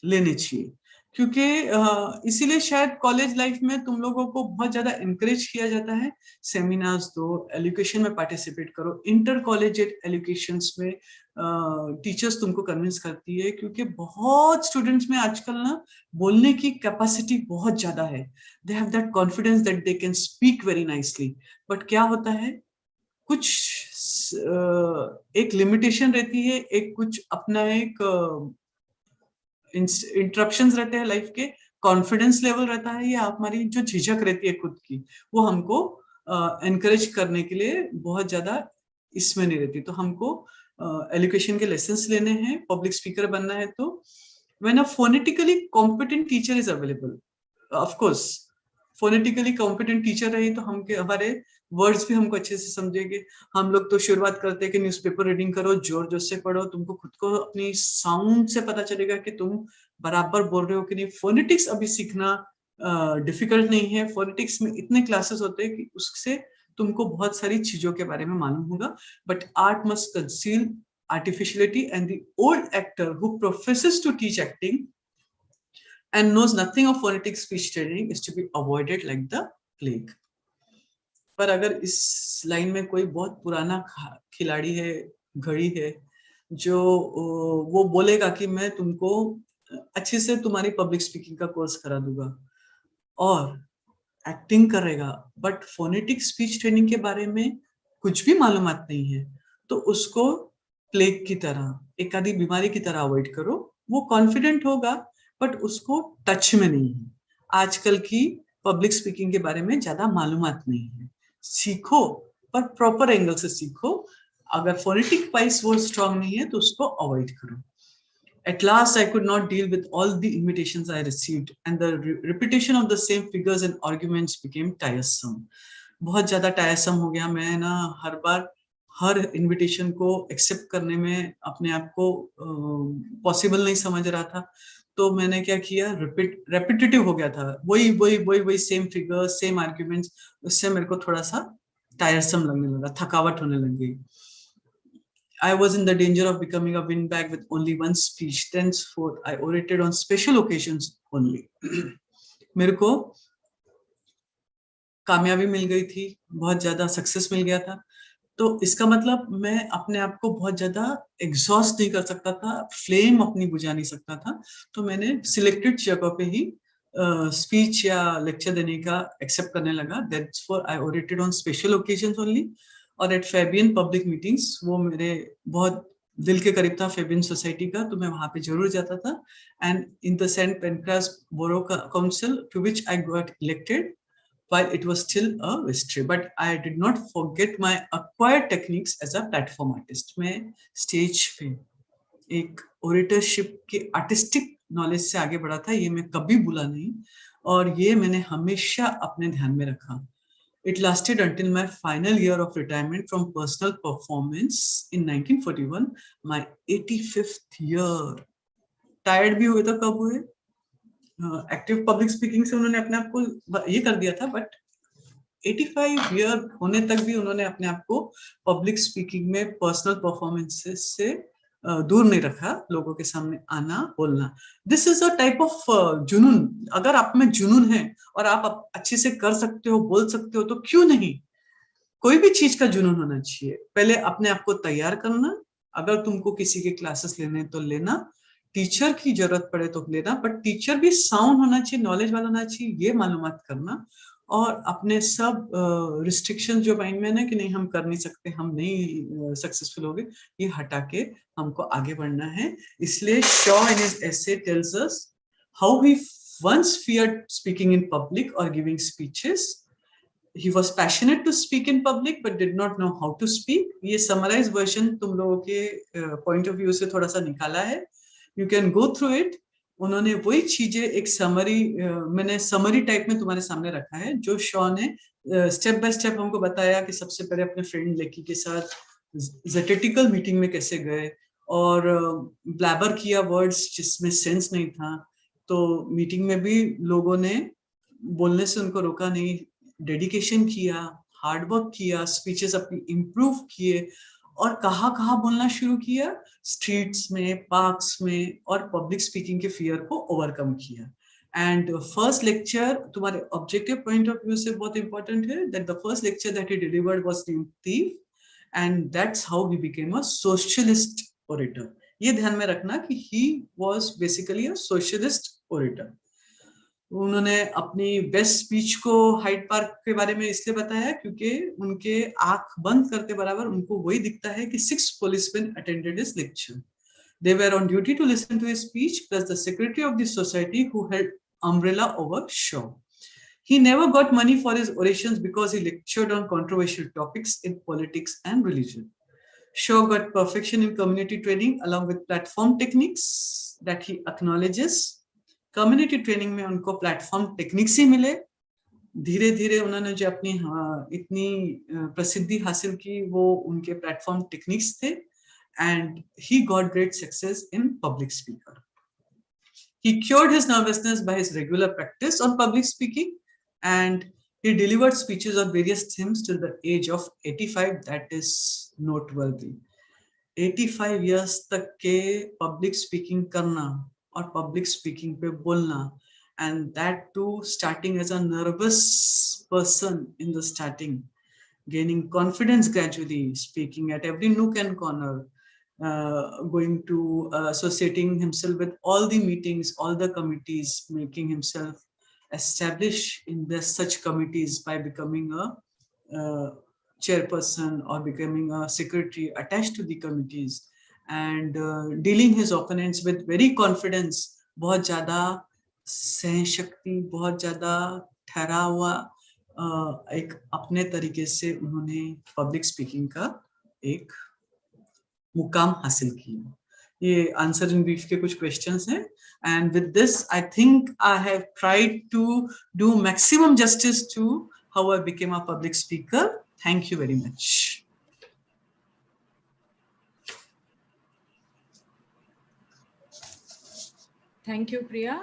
लेने चाहिए. क्योंकि इसीलिए शायद कॉलेज लाइफ में तुम लोगों को बहुत ज्यादा इनकरेज किया जाता है, सेमिनार्स दो, एजुकेशन में पार्टिसिपेट करो. इंटर कॉलेजिएट एजुकेशंस में टीचर्स तुमको कन्विंस करती है, क्योंकि बहुत स्टूडेंट्स में आजकल ना बोलने की कैपेसिटी बहुत ज्यादा है. They have that confidence that they can speak very nicely. But क्या होता है, कुछ एक लिमिटेशन रहती है, एक कुछ अपना एक इंटरप्शंस रहते हैं लाइफ के, कॉन्फिडेंस लेवल रहता है, या हमारी जो झिझक रहती है खुद की, वो हमको एनकरेज करने के लिए बहुत ज्यादा इसमें नहीं रहती. तो हमको एजुकेशन के लेसन्स लेने हैं, पब्लिक स्पीकर बनना है. तो when a phonetically competent teacher is available, of course phonetically competent teacher रही तो हमारे वर्ड्स भी हमको अच्छे से समझेंगे. हम लोग तो शुरुआत करते हैं कि न्यूज़पेपर रीडिंग करो, जोर जोर से पढ़ो, तुमको खुद को अपनी साउंड से पता चलेगा कि तुम बराबर बोल रहे हो कि नहीं. फोनेटिक्स अभी सीखना डिफिकल्ट नहीं है. फोनेटिक्स में इतने क्लासेस होते हैं कि उससे तुमको बहुत सारी चीजों के बारे में मालूम होगा. But art must conceal artificiality, and the old actor who professes to teach acting and knows nothing of phonetic speech training is to be avoided like the plague. पर अगर इस लाइन में कोई बहुत पुराना खिलाड़ी है, घड़ी है, जो वो बोलेगा कि मैं तुमको अच्छे से तुम्हारी पब्लिक स्पीकिंग का कोर्स करा दूंगा और एक्टिंग करेगा, बट फोनेटिक स्पीच ट्रेनिंग के बारे में कुछ भी मालूमात नहीं है, तो उसको प्लेग की तरह, एक आधी बीमारी की तरह अवॉइड करो. वो कॉन्फिडेंट होगा बट उसको टच में नहीं है, आजकल की पब्लिक स्पीकिंग के बारे में ज्यादा मालूमात नहीं है. सीखो पर प्रॉपर एंगल से सीखो. अगर फोनेटिक वाइज वो स्ट्रांग नहीं है तो उसको अवॉइड करो. At last, I could not deal with all the invitations I received, and the repetition of the same figures and arguments became tiresome. बहुत ज्यादा टायरसम हो गया. मैं ना हर बार हर इनविटेशन को एक्सेप्ट करने में अपने आप को पॉसिबल नहीं समझ रहा था. तो मैंने क्या किया, रेपिटेटिव हो गया था, वही सेम फिगर, सेम आर्ग्यूमेंट्स. उससे मेरे को थोड़ा सा टायरसम लगने लगा, थकावट होने लग गई. I was in the danger of becoming a windbag with only one speech. Thenceforth, I orated on special occasions only. मेरे को कामयाबी मिल गई थी, बहुत ज्यादा सक्सेस मिल गया था. तो इसका मतलब मैं अपने आप को बहुत ज्यादा एग्जॉस्ट नहीं कर सकता था, फ्लेम अपनी बुझा नहीं सकता था. तो मैंने सिलेक्टेड जगह पे ही स्पीच या लेक्चर देने का एक्सेप्ट करने लगा. That's for I orated on special occasions only. और एट फेबियन पब्लिक मीटिंग्स, वो मेरे बहुत दिल के करीब था, फेबियन सोसाइटी का, तो मैं वहां पे जरूर जाता था. And in the Saint Pancras borough council to which I got elected while it was still a mystery, but I did not forget my acquired techniques as a platform artist. मैं स्टेज पे एक ओरेटरशिप के आर्टिस्टिक नॉलेज से आगे बढ़ा था, ये मैं कभी भूला नहीं, और ये मैंने हमेशा अपने ध्यान में रखा. It lasted until my final year of retirement from personal performance in 1941, my 85th year. Tired भी हुए तो कब हुए, एक्टिव पब्लिक स्पीकिंग से उन्होंने अपने आप को ये कर दिया था, बट 85 ईयर होने तक भी उन्होंने अपने आप को पब्लिक स्पीकिंग में पर्सनल परफॉर्मेंसेस से दूर नहीं रखा. लोगों के सामने आना, बोलना, this is a type of जुनून. अगर आप में जुनून है और आप अच्छे से कर सकते हो, बोल सकते हो, तो क्यों नहीं. कोई भी चीज का जुनून होना चाहिए. पहले अपने आप को तैयार करना. अगर तुमको किसी के क्लासेस लेने तो लेना, टीचर की जरूरत पड़े तो लेना, बट टीचर भी साउंड होना चाहिए, नॉलेज वाला होना चाहिए, ये मालूमात करना. और अपने सब रिस्ट्रिक्शन जो माइंड में ना कि नहीं हम कर नहीं सकते, हम नहीं सक्सेसफुल होंगे, ये हटा के हमको आगे बढ़ना है. इसलिए Shaw in his essay tells us how he once feared speaking in public or giving speeches. He was passionate to speak in public but did not know how to speak. ये समराइज वर्जन तुम लोगों के पॉइंट ऑफ व्यू से थोड़ा सा निकाला है. You can go through it. उन्होंने वही चीजें एक समरी, मैंने समरी टाइप में तुम्हारे सामने रखा है, जो शॉ ने स्टेप बाय स्टेप हमको बताया कि सबसे पहले अपने फ्रेंड लेकी के साथ जेटेटिकल मीटिंग में कैसे गए और ब्लैबर किया वर्ड्स जिसमें सेंस नहीं था. तो मीटिंग में भी लोगों ने बोलने से उनको रोका नहीं, डेडिकेशन किया, हार्ड वर्क किया, स्पीचेस अपनी इम्प्रूव किए और कहाँ बोलना शुरू किया, स्ट्रीट्स में, पार्क्स में, और पब्लिक स्पीकिंग के फियर को ओवरकम किया. एंड फर्स्ट लेक्चर तुम्हारे ऑब्जेक्टिव पॉइंट ऑफ व्यू से बहुत इंपॉर्टेंट है, that the first lecture that he delivered was named thief, and that's how he became a socialist orator. ये ध्यान में रखना कि he was basically a socialist orator. उन्होंने अपनी बेस्ट स्पीच को हाइड पार्क के बारे में इसलिए बताया क्योंकि उनके आंख बंद करते बराबर उनको वही दिखता है कि 6 policemen attended his lecture. They were on duty to listen to his speech, plus the secretary of the society who held umbrella over Shaw. He never got money for his orations because he lectured on controversial topics in politics and religion. Shaw got perfection in community training along with platform techniques that he acknowledges. Community training में उनको प्लेटफॉर्म टेक्निक्स ही मिले. धीरे धीरे उन्होंने जो अपनी इतनी प्रसिद्धि हासिल की वो उनके प्लेटफॉर्म टेक्निक्स थे. And he got great success in public speaker. He cured his nervousness by his regular practice on public speaking, and he delivered speeches on various themes till the age of 85. That is noteworthy. 85 years तक के पब्लिक स्पीकिंग करना और पब्लिक स्पीकिंग पे बोलना, and that too starting as a nervous person in the starting, gaining confidence gradually, speaking at every nook and corner, going to associating himself with all the meetings, all the committees, making himself establish in such committees by becoming a chairperson or becoming a secretary attached to the committees, and dealing his opponents with very confidence. बहुत ज़्यादा सहशक्ति, बहुत ज़्यादा ठहरा हुआ एक अपने तरीके से उन्होंने पब्लिक स्पीकिंग का एक मुकाम हासिल किया. ये आंसर इन ब्रीफ के कुछ क्वेश्चंस हैं. And with this I think I have tried to do maximum justice to how I became a public speaker. Thank you very much. Thank you, Priya.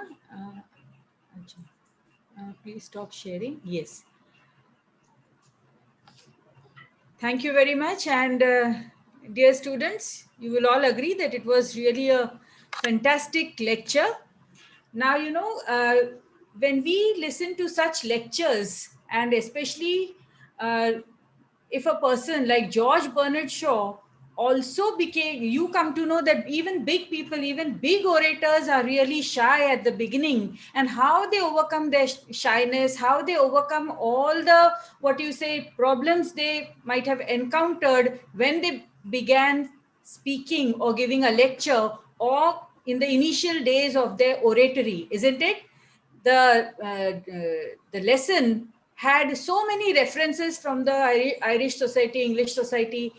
Please stop sharing. Yes. Thank you very much. And dear students, you will all agree that it was really a fantastic lecture. Now, you know, when we listen to such lectures, and especially if a person like George Bernard Shaw also became, you come to know that even big people, even big orators are really shy at the beginning, and how they overcome their shyness, how they overcome all the, what you say, problems they might have encountered when they began speaking or giving a lecture, or in the initial days of their oratory, isn't it? The lesson had so many references from the Irish Society, English Society.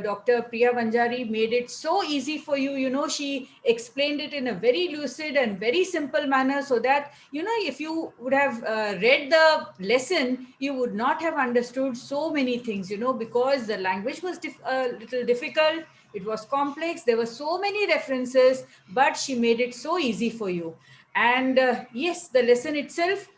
Dr. Priya Vanjari made it so easy for you. You know, she explained it in a very lucid and very simple manner, so that, you know, if you would have read the lesson, you would not have understood so many things, you know, because the language was a little difficult. It was complex. There were so many references, but she made it so easy for you. And yes, the lesson itself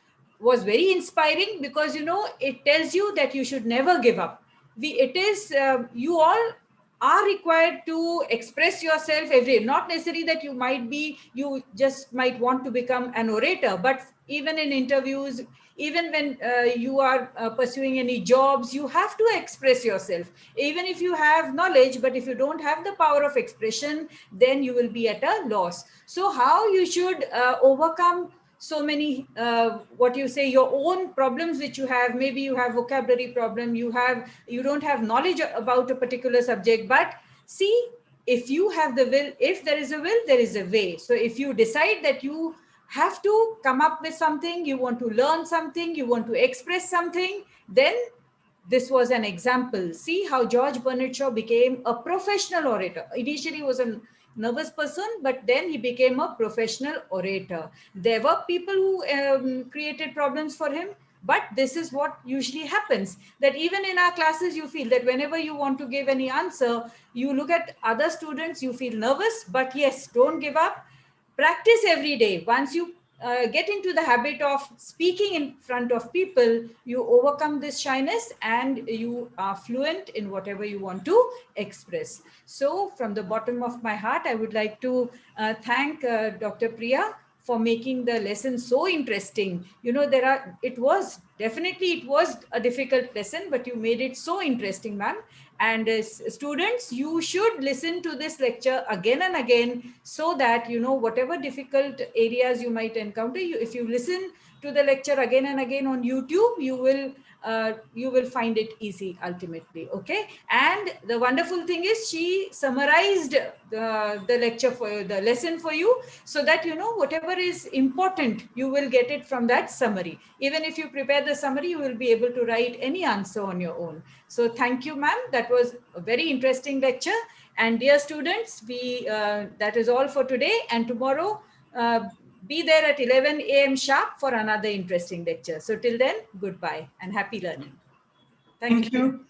was very inspiring, because, you know, it tells you that you should never give up. You all are required to express yourself every day. Not necessarily that you just might want to become an orator, but even in interviews, even when you are pursuing any jobs, you have to express yourself. Even if you have knowledge, but if you don't have the power of expression, then you will be at a loss. So how you should overcome so many, what you say, your own problems which you have. Maybe you have vocabulary problem, you don't have knowledge about a particular subject, but see, if you have the will, if there is a will, there is a way. So if you decide that you have to come up with something, you want to learn something, you want to express something, then this was an example. See how George Bernard Shaw became a professional orator. Initially, he was a nervous person, but then he became a professional orator. There were people who created problems for him, but this is what usually happens, that even in our classes, you feel that whenever you want to give any answer, you look at other students, you feel nervous, but yes, don't give up. Practice every day. Once you get into the habit of speaking in front of people, you overcome this shyness and you are fluent in whatever you want to express. So from the bottom of my heart, I would like to thank Dr. Priya for making the lesson so interesting. You know, it was a difficult lesson, but you made it so interesting, ma'am. And students, you should listen to this lecture again and again, so that, you know, whatever difficult areas you might encounter, if you listen to the lecture again and again on YouTube, you will find it easy ultimately. Okay. And the wonderful thing is, she summarized the lecture the lesson for you, so that, you know, whatever is important, you will get it from that summary. Even if you prepare the summary, you will be able to write any answer on your own. So thank you, ma'am. That was a very interesting lecture. And dear students, that is all for today. And tomorrow, be there at 11 a.m. sharp for another interesting lecture. So till then, goodbye and happy learning. Thank you.